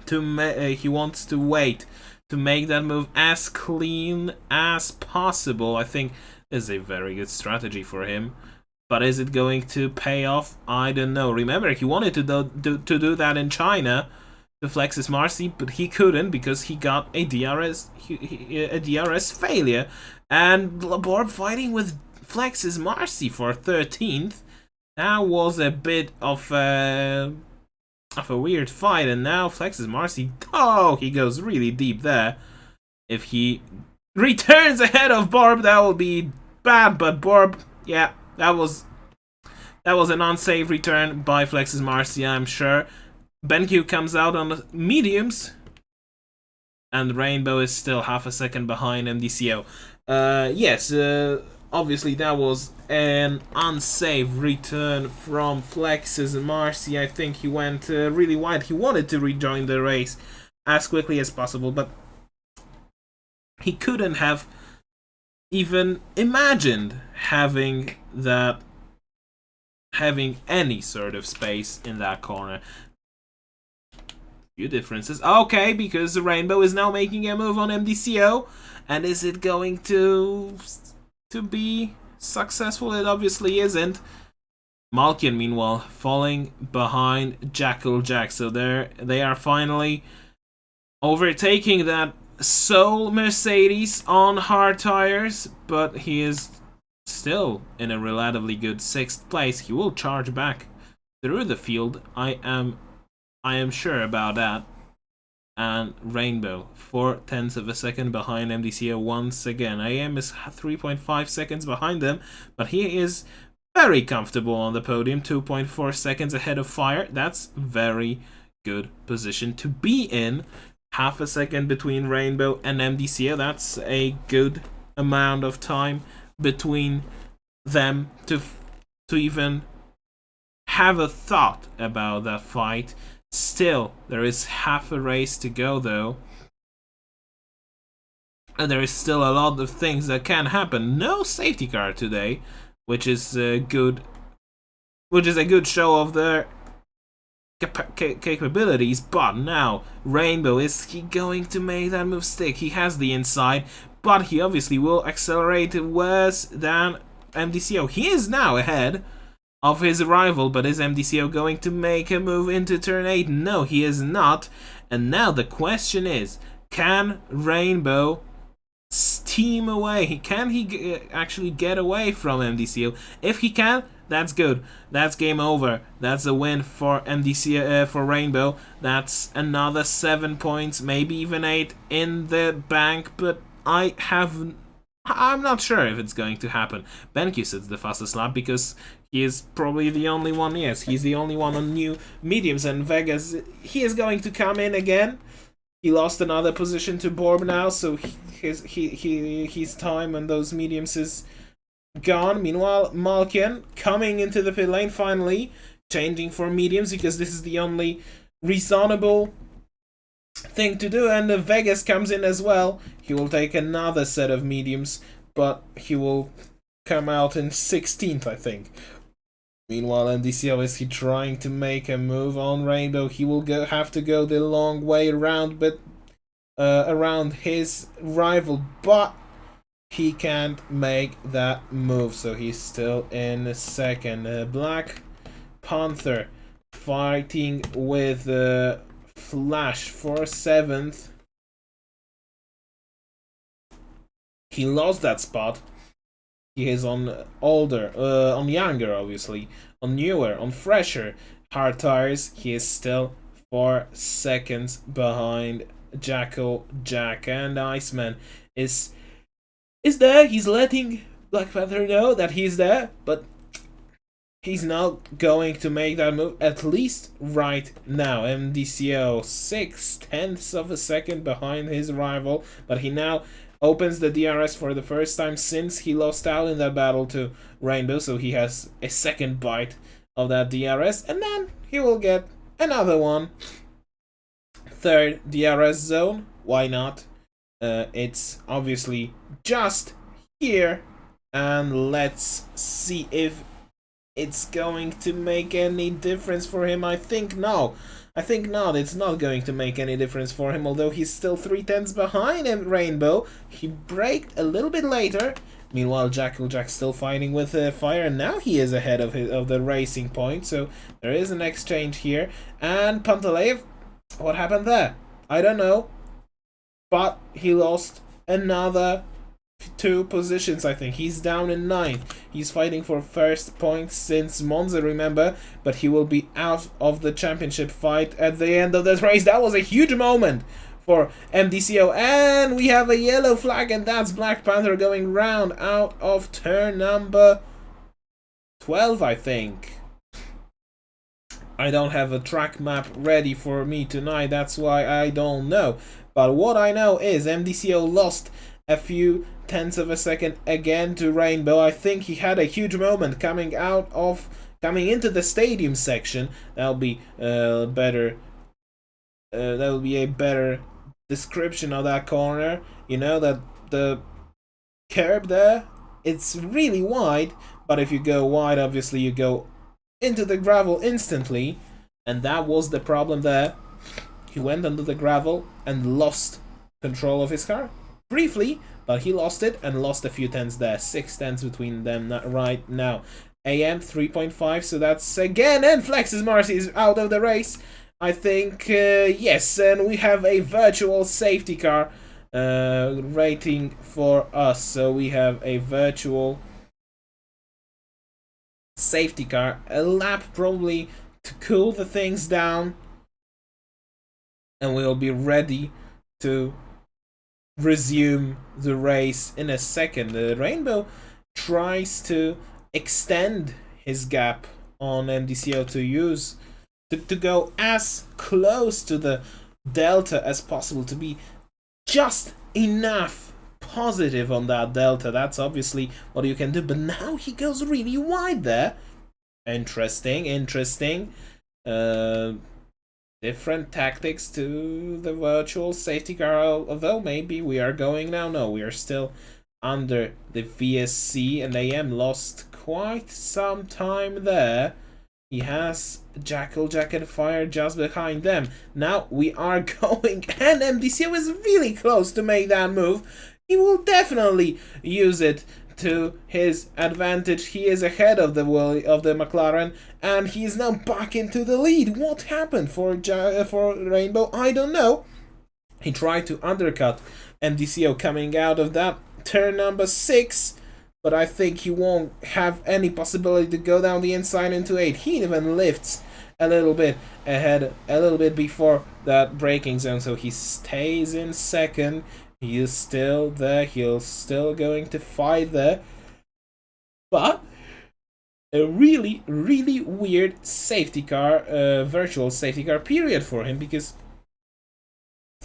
he wants to wait to make that move as clean as possible. I think this is a very good strategy for him. But is it going to pay off? I don't know. Remember, he wanted to do that in China to flex his Marcy, but he couldn't because he got a DRS failure. And Borb fighting with Flex's Marcy for 13th. That was a bit of a weird fight, and now Flex's Marcy, oh, he goes really deep there. If he returns ahead of Borb, that will be bad, but Borb, yeah, that was an unsafe return by Flex's Marcy, I'm sure. BenQ comes out on the mediums, and Rainbow is still half a second behind MDCO. Yes, obviously that was an unsafe return from Flex's Marcy. I think he went really wide. He wanted to rejoin the race as quickly as possible, but he couldn't have even imagined having any sort of space in that corner. Few differences. Okay, because the Rainbow is now making a move on MDCO, and is it going to be successful? It obviously isn't. Malkian, meanwhile, falling behind Jackal Jack. So they are finally overtaking that Soul Mercedes on hard tires, but he is still in a relatively good 6th place. He will charge back through the field. I am sure about that. And Rainbow, 0.4 of a second behind MDCO once again. AM is 3.5 seconds behind them, but he is very comfortable on the podium, 2.4 seconds ahead of Fire. That's very good position to be in. Half a second between Rainbow and MDCO. That's a good amount of time between them to even have a thought about that fight. Still, there is half a race to go though, and there is still a lot of things that can happen. No safety car today, which is a good show of their capabilities. But now Rainbow, is he going to make that move stick? He has the inside, but he obviously will accelerate worse than MDCO. He is now ahead of his rival, but is MDCO going to make a move into turn 8? No, he is not. And now the question is, can Rainbow steam away? Can he actually get away from MDCO? If he can, that's good. That's game over. That's a win for MDCO, for Rainbow. That's another 7 points, maybe even 8 in the bank, but I'm not sure if it's going to happen. BenQ sits the fastest lap because he is probably the only one. Yes, he's the only one on new mediums, and Vegas, he is going to come in again. He lost another position to Borb now, so his time on those mediums is gone. Meanwhile, Malkian coming into the pit lane finally, changing for mediums because this is the only reasonable thing to do, and Vegas comes in as well. He will take another set of mediums, but he will come out in 16th, I think. Meanwhile, MDCO, is he trying to make a move on Rainbow? He will have to go the long way around, but around his rival, but he can't make that move, so he's still in second. Black Panther fighting with Flash for 7th. He lost that spot. He is on older, on younger, obviously, on newer, on fresher hard tires. He is still 4 seconds behind Jackal Jack, and Iceman is there. He's letting Black Panther know that he's there, but he's not going to make that move, at least right now. MDCO 0.6 of a second behind his rival, but he now opens the DRS for the first time since he lost out in that battle to Rainbow, so he has a second bite of that DRS, and then he will get another one. 3rd DRS zone, why not? It's obviously just here, and let's see if it's going to make any difference for him. I think no. I think not. It's not going to make any difference for him, although he's still 0.3 behind him, Rainbow. He braked a little bit later, Meanwhile, Jackal Jack still fighting with Fire, and now he is ahead of the racing point. So there is an exchange here. And Pantaleev, what happened there? I don't know, but he lost another 2 positions. I think he's down in 9th. He's fighting for first point since Monza, remember, but he will be out of the championship fight at the end of this race. That was a huge moment for MDCO, and we have a yellow flag, and that's Black Panther going round out of turn number 12, I think. I don't have a track map ready for me tonight, that's why I don't know. But what I know is MDCO lost a few tenths of a second again to Rainbow. I think he had a huge moment coming into the stadium section. That'll be better. That will be a better description of that corner. You know that the curb there, it's really wide, but if you go wide, obviously you go into the gravel instantly, and that was the problem there. He went under the gravel and lost control of his car briefly, but he lost it and lost a few tenths there. 6 tenths between them right now. AM 3.5, so that's again, and Flex's Marcy is out of the race, I think. Yes, and we have a virtual safety car rating for us. So we have a virtual safety car, a lap probably to cool the things down, and we'll be ready to resume the race in a second. The Rainbow tries to extend his gap on MDCO to go as close to the delta as possible, to be just enough positive on that delta. That's obviously what you can do, but now he goes really wide there. Interesting. Different tactics to the virtual safety car, although maybe we are going now. No, we are still under the VSC, and AM lost quite some time there. He has Jackal Jack and Fire just behind them. Now we are going, and MDCO is really close to make that move. He will definitely use it to his advantage. He is ahead of the McLaren, and he is now back into the lead. What happened for Rainbow? I don't know. He tried to undercut MDCO coming out of that turn number 6, but I think he won't have any possibility to go down the inside into 8. He even lifts a little bit ahead, a little bit before that braking zone, so he stays in second. He is still there. He's still going to fight there. But a really weird safety car, virtual safety car period for him, because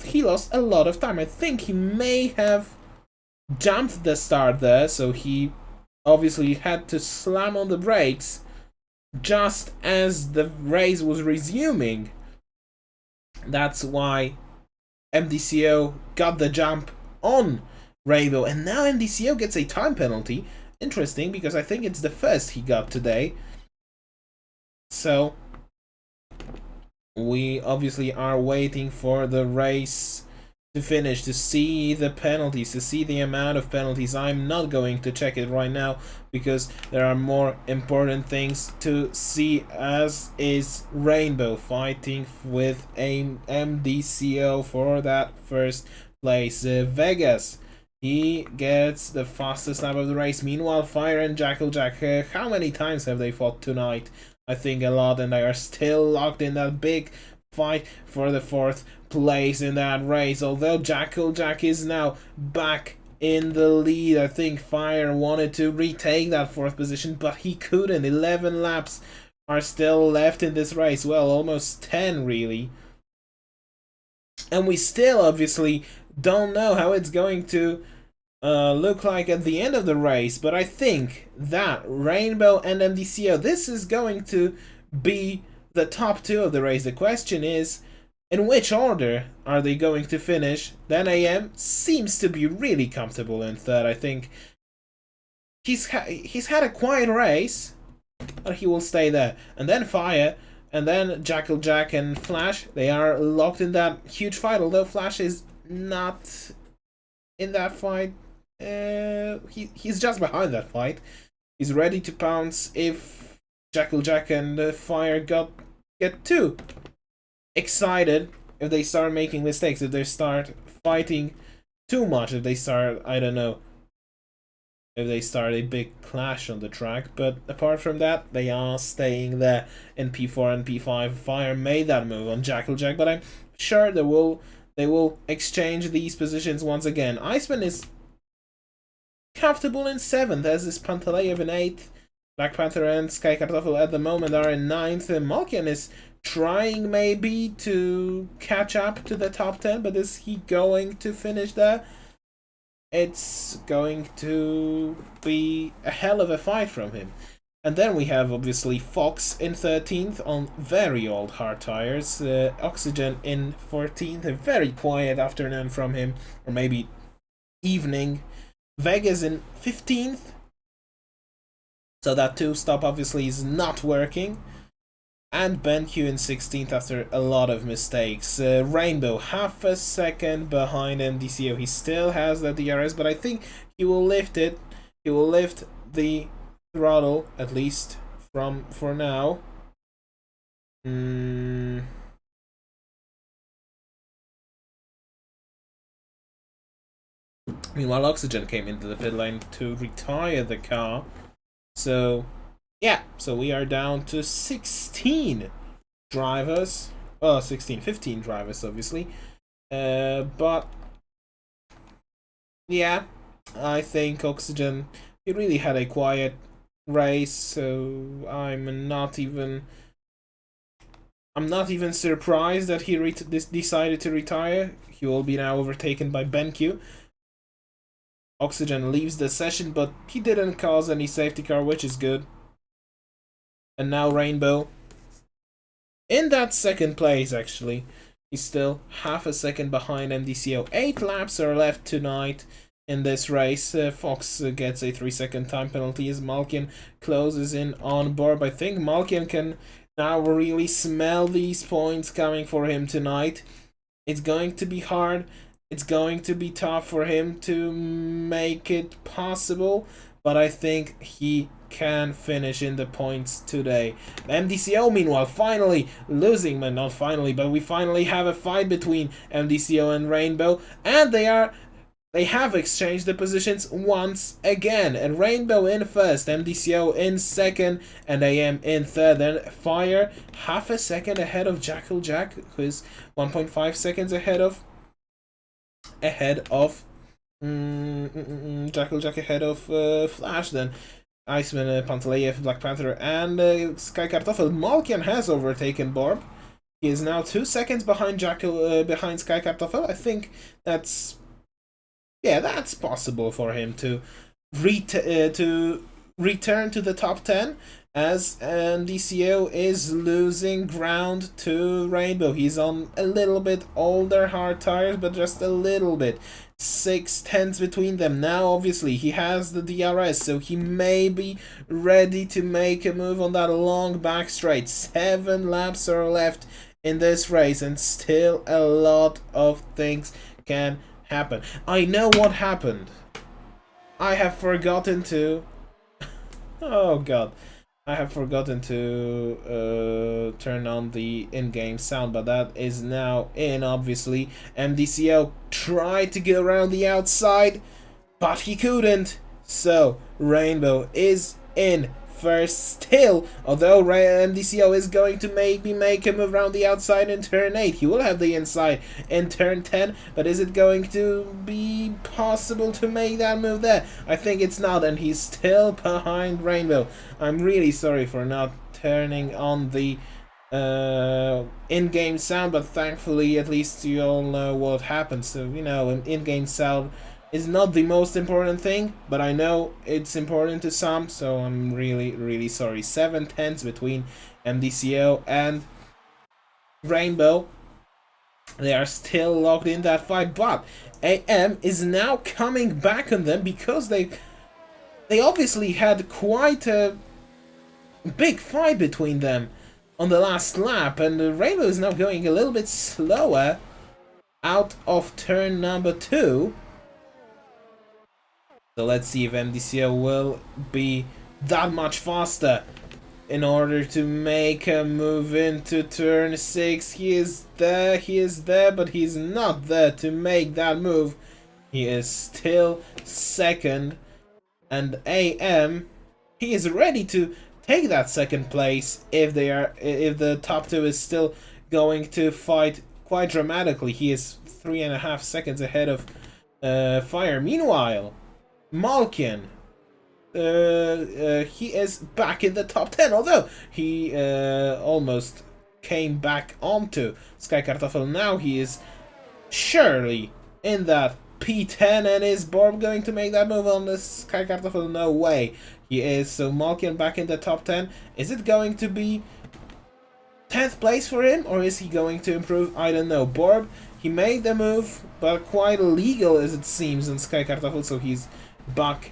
he lost a lot of time. I think he may have jumped the start there, so he obviously had to slam on the brakes just as the race was resuming. That's why MDCO got the jump on Rainbow, and now MDCO gets a time penalty. Interesting, because I think it's the first he got today. So we obviously are waiting for the race to finish to see the penalties, to see the amount of penalties. I'm not going to check it right now because there are more important things to see, as is Rainbow fighting with a MDCO for that first place. Vegas, he gets the fastest lap of the race. Meanwhile, Fire and Jackal Jack, how many times have they fought tonight? I think a lot, and they are still locked in that big fight for the 4th place in that race. Although Jackal Jack is now back in the lead, I think Fire wanted to retake that 4th position, but he couldn't. 11 laps are still left in this race. Well, almost 10 really. And we still obviously don't know how it's going to look like at the end of the race, but I think that Rainbow and MDCO, this is going to be the top 2 of the race. The question is, in which order are they going to finish? Then AM seems to be really comfortable in 3rd. I think he's had a quiet race, but he will stay there. And then Fire, and then Jackal Jack and Flash, they are locked in that huge fight, although Flash is not in that fight he's just behind that fight. He's ready to pounce if Jack and Fire get too excited, if they start making mistakes, if they start fighting too much, if they start, I don't know, if they start a big clash on the track. But apart from that, they are staying there in P4 and P5. Fire made that move on Jack, but I'm sure they will exchange these positions once again. Iceman is comfortable in 7th, as is Pantaleyev in 8th. Black Panther and Sky Kartoffel at the moment are in 9th. Malkian is trying maybe to catch up to the top 10, but is he going to finish there? It's going to be a hell of a fight from him. And then we have obviously Fox in 13th on very old hard tires. Oxygen in 14th, a very quiet afternoon from him, or maybe evening. Vegas in 15th. So that 2-stop obviously is not working. And BenQ in 16th after a lot of mistakes. Rainbow half a second behind MDCO. He still has the DRS, but I think he will lift it. He will lift the throttle, at least for now. Meanwhile, Oxygen came into the pit lane to retire the car. So, yeah, so we are down to 16 drivers. Well, 15 drivers, obviously. But, yeah, I think Oxygen, he really had a quiet race, so I'm not even surprised that he decided to retire. He will be now overtaken by BenQ. Oxygen leaves the session, but he didn't cause any safety car, which is good. And now Rainbow in that 2nd place, actually. He's still half a second behind MDCO. 8 laps are left tonight in this race. Fox gets a 3-second time penalty as Malkian closes in on Borb. I think Malkian can now really smell these points coming for him tonight. It's going to be hard. It's going to be tough for him to make it possible, but I think he can finish in the points today. MDCO, meanwhile, finally losing, but not finally, but we finally have a fight between MDCO and Rainbow, and they have exchanged the positions once again. And Rainbow in 1st, MDCO in 2nd, and AM in 3rd. And Fire half a second ahead of Jackal Jack, who is 1.5 seconds ahead of Jackal Jack ahead of Flash. Then Iceman, Pantaleyev, Black Panther, and Sky Kartoffel. Malkian has overtaken Borb. He is now 2 seconds behind behind Sky Kartoffel. I think that's possible for him to return to the top 10, as DCO is losing ground to Rainbow. He's on a little bit older hard tires, but just a little bit. 6 tenths between them. Now, obviously, he has the DRS, so he may be ready to make a move on that long back straight. 7 laps are left in this race, and still a lot of things can happen. I know what happened. I have forgotten to... Oh, God. I have forgotten to turn on the in-game sound, but that is now in, obviously. MDCO tried to get around the outside, but he couldn't. So, Rainbow is in first still, although MDCO is going to maybe make a move around the outside in turn 8. He will have the inside in turn 10, but is it going to be possible to make that move there? I think it's not, and he's still behind Rainbow. I'm really sorry for not turning on the in-game sound, but thankfully at least you all know what happened. So, you know, an in-game sound is not the most important thing, but I know it's important to some, so I'm really, really sorry. 7 tenths between MDCO and Rainbow. They are still locked in that fight, but AM is now coming back on them because they obviously had quite a big fight between them on the last lap, and Rainbow is now going a little bit slower out of turn number 2. So let's see if MDCO will be that much faster in order to make a move into turn 6. He is there, but he's not there to make that move. He is still second, and AM, he is ready to take that second place if the top two is still going to fight quite dramatically. He is 3.5 seconds ahead of Fire. Meanwhile, Malkin, he is back in the top 10, although he almost came back onto Sky Kartoffel. Now he is surely in that P10, and is Borb going to make that move on the Sky Kartoffel? No way. He is. So Malkin back in the top 10. Is it going to be 10th place for him, or is he going to improve? I don't know. Borb, he made the move, but quite illegal as it seems on Sky Kartoffel, so he's back.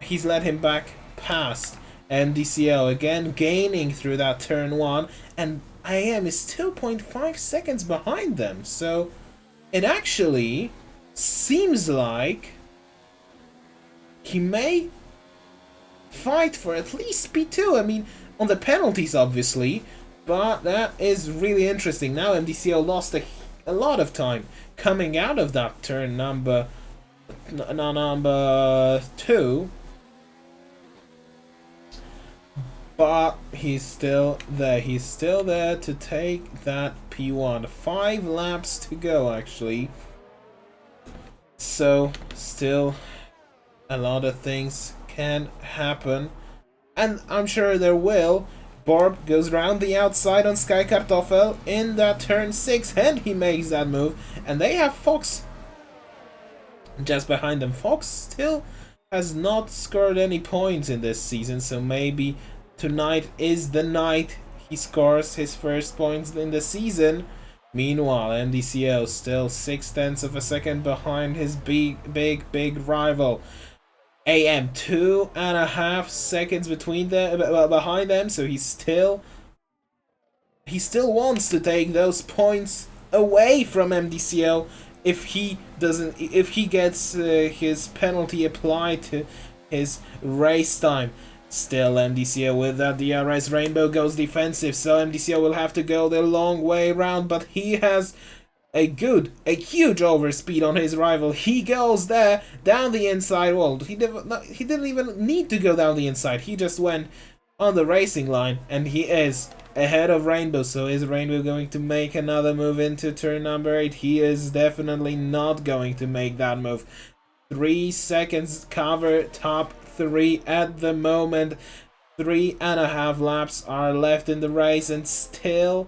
He's led him back past MDCO, again gaining through that turn 1, and IAM is 2.5 seconds behind them, so it actually seems like he may fight for at least P2. I mean, on the penalties, obviously, but that is really interesting. Now MDCO lost a lot of time coming out of that turn number 2, but he's still there. He's still there to take that P1. 5 laps to go, actually. So, still a lot of things can happen, and I'm sure there will. Borb goes round the outside on Sky Kartoffel in that turn 6, and he makes that move, and they have Fox just behind them. Fox still has not scored any points in this season, so maybe tonight is the night he scores his first points in the season. Meanwhile, MDCO still 0.6 of a second behind his big rival. AM 2.5 seconds between them, behind them, so he still wants to take those points away from MDCO if he gets his penalty applied to his race time. Still MDCO with that DRS. Rainbow goes defensive, so MDCO will have to go the long way around, but he has a huge overspeed on his rival. He goes there, down the inside. Well, he didn't even need to go down the inside. He just went on the racing line, and he is ahead of Rainbow. So is Rainbow going to make another move into turn number 8? He is definitely not going to make that move. 3 seconds cover top 3 at the moment. 3.5 laps are left in the race, and still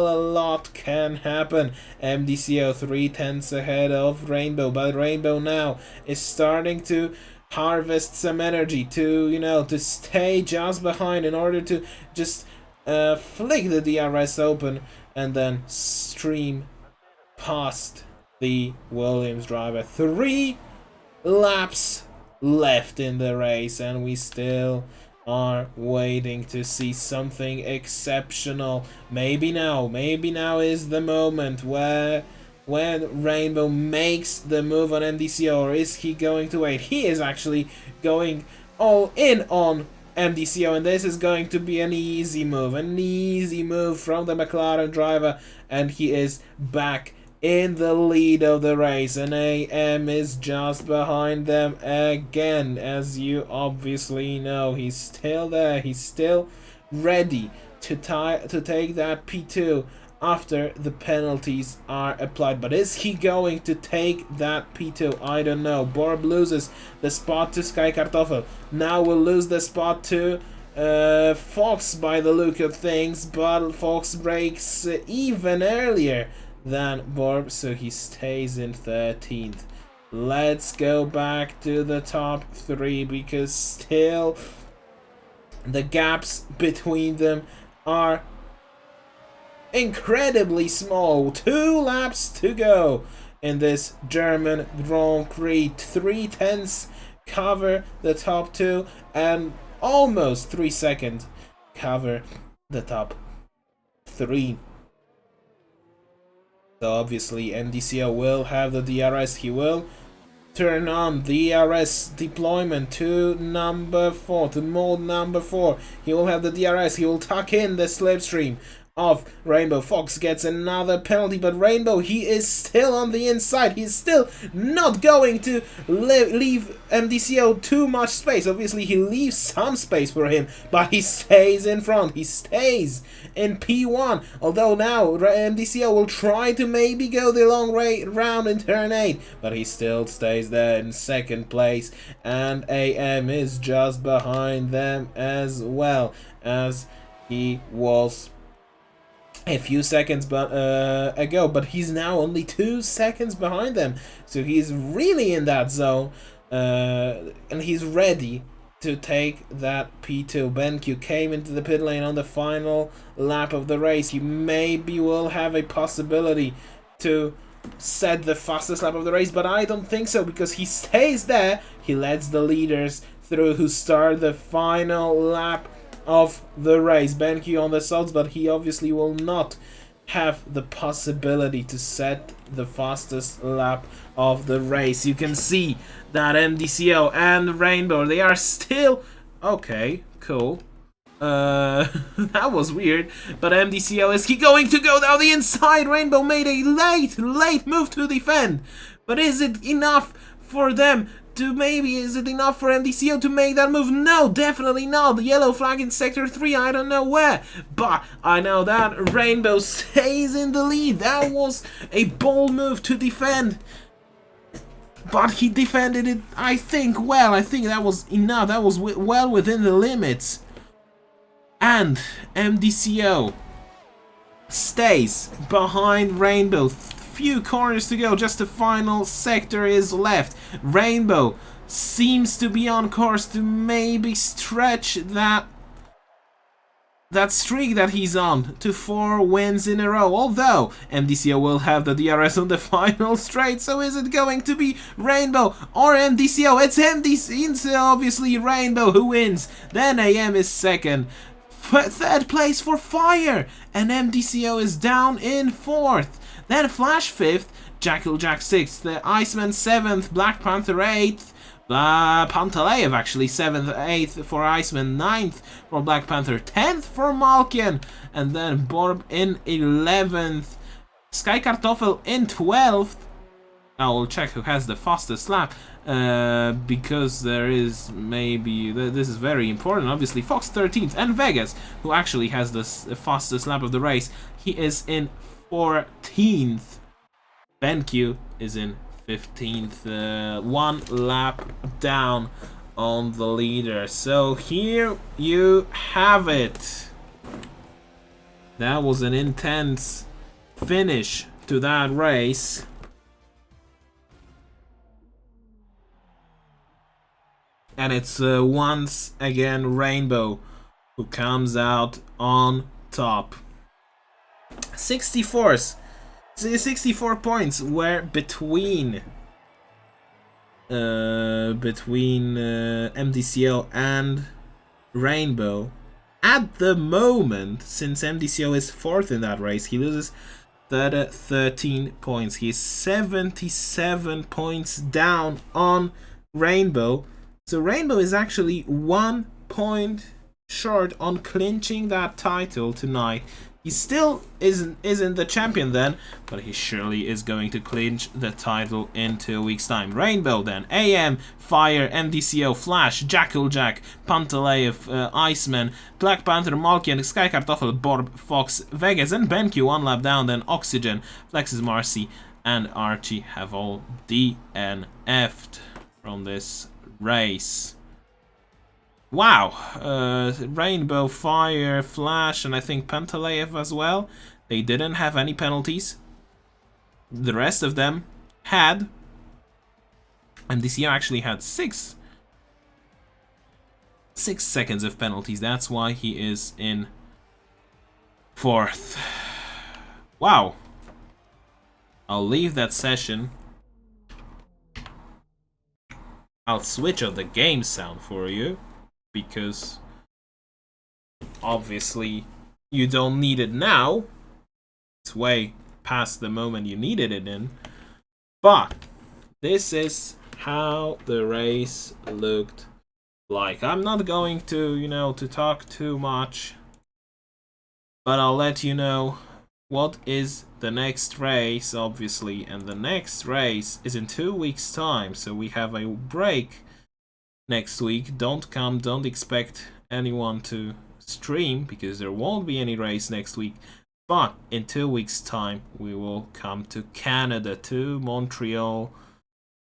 a lot can happen. MDCO 3/10 ahead of Rainbow, but Rainbow now is starting to harvest some energy to, to stay just behind in order to just flick the DRS open and then stream past the Williams driver. 3 laps left in the race, and we still are waiting to see something exceptional. Maybe now is the moment when Rainbow makes the move on MDCO, or is he going to wait? He is actually going all in on MDCO, and this is going to be an easy move from the McLaren driver, and he is back in the lead of the race, and AM is just behind them again. As you obviously know, he's still there. He's still ready to take that P2 after the penalties are applied. But is he going to take that P2? I don't know. Borb loses the spot to Sky Kartoffel. Now we'll lose the spot to Fox by the look of things, but Fox breaks even earlier than Borb, so he stays in 13th. Let's go back to the top 3, because still the gaps between them are incredibly small. 2 laps to go in this German Grand Prix. 3/10 cover the top 2, and almost 3 seconds cover the top 3. So obviously MDCO will have the DRS. He will turn on the DRS deployment to number 4, to mode number 4. He will have the DRS, he will tuck in the slipstream of Rainbow. Fox gets another penalty, but Rainbow, he is still on the inside. He's still not going to leave MDCO too much space. Obviously, he leaves some space for him, but he stays in front. He stays in P1. Although now MDCO will try to maybe go the long round in turn 8, but he still stays there in second place. And AM is just behind them as well, as he was a few seconds ago, but he's now only 2 seconds behind them, so he's really in that zone, and he's ready to take that P2. BenQ came into the pit lane on the final lap of the race. He maybe will have a possibility to set the fastest lap of the race, but I don't think so, because he stays there. He lets the leaders through who start the final lap of the race. BenQ on the softs, but he obviously will not have the possibility to set the fastest lap of the race. You can see that MDCO and Rainbow, they are still okay, cool. That was weird, but MDCO, is he going to go down the inside? Rainbow made a late move to defend, but is it enough for them to is it enough for MDCO to make that move? No, definitely not. The yellow flag in sector 3, I don't know where, but I know that Rainbow stays in the lead. That was a bold move to defend, but he defended it, I think, well. I think that was enough. That was well within the limits. And MDCO stays behind Rainbow. Few corners to go, just the final sector is left. Rainbow seems to be on course to maybe stretch that streak that he's on to 4 wins in a row, although MDCO will have the DRS on the final straight. So is it going to be Rainbow or MDCO? It's MDCO, it's obviously Rainbow who wins. Then AM is second. Third place for Fire, and MDCO is down in 4th. Then Flash 5th, Jackal Jack 6th, the Iceman 7th, Black Panther 8th, Pantaleev actually 7th, 8th for Iceman, 9th for Black Panther, 10th for Malkian, and then Borb in 11th, Sky Kartoffel in 12th. I will check who has the fastest lap, because there is maybe, this is very important, obviously. Fox 13th, and Vegas, who actually has the fastest lap of the race, he is in 14th. BenQ is in 15th, 1 lap down on the leader. So here you have it. That was an intense finish to that race. And it's once again Rainbow who comes out on top. 64 points were between MDCO and Rainbow. At the moment, since MDCO is 4th in that race, he loses 13 points. He's 77 points down on Rainbow. So Rainbow is actually 1 point short on clinching that title tonight. He still isn't the champion then, but he surely is going to clinch the title in 2 weeks' time. Rainbow then, AM, Fire, MDCO, Flash, Jackal Jack, Pantaleev, Iceman, Black Panther, Malkian, Sky Kartoffel, Borb, Fox, Vegas, and BenQ 1 lap down. Then Oxygen, Flex's Marcy, and Archie have all DNF'd from this race. Wow, Rainbow, Fire, Flash, and I think Pantaleev as well. They didn't have any penalties. The rest of them had. And this year actually had 6 seconds of penalties. That's why he is in 4th. Wow. I'll leave that session. I'll switch on the game sound for you, because obviously you don't need it now. It's way past the moment you needed it in. But this is how the race looked like. I'm not going to, you know, to talk too much, but I'll let you know what is the next race, obviously, and the next race is in 2 weeks time, so we have a break next week. Don't expect anyone to stream because there won't be any race next week, but in 2 weeks time we will come to Canada, to Montreal,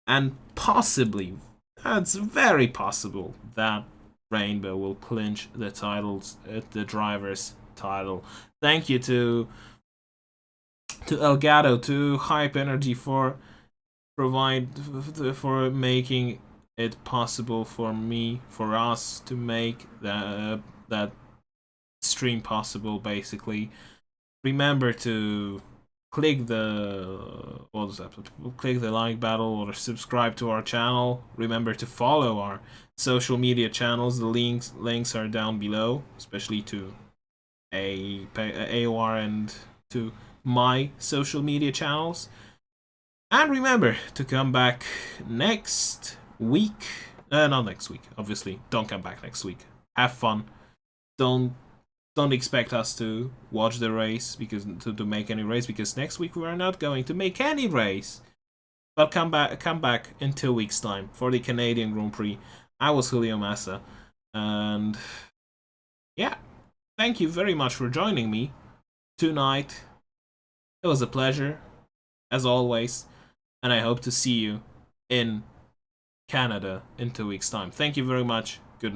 and possibly, that's very possible, that Rainbow will clinch the titles, the driver's title. Thank you to Elgato, to Hype Energy for making it possible for us to make that stream possible. Basically, remember to click the like button or subscribe to our channel. Remember to follow our social media channels. The links are down below, especially to AOR and to my social media channels. And remember to come back next week. Not next week, obviously. Don't come back next week. Have fun. Don't expect us to watch the race, because to make any race, because next week we are not going to make any race. But come back in 2 weeks time for the Canadian Grand Prix. I was Julio Massa, and yeah, thank you very much for joining me tonight. It was a pleasure, as always, and I hope to see you in Canada in 2 weeks time. Thank you very much.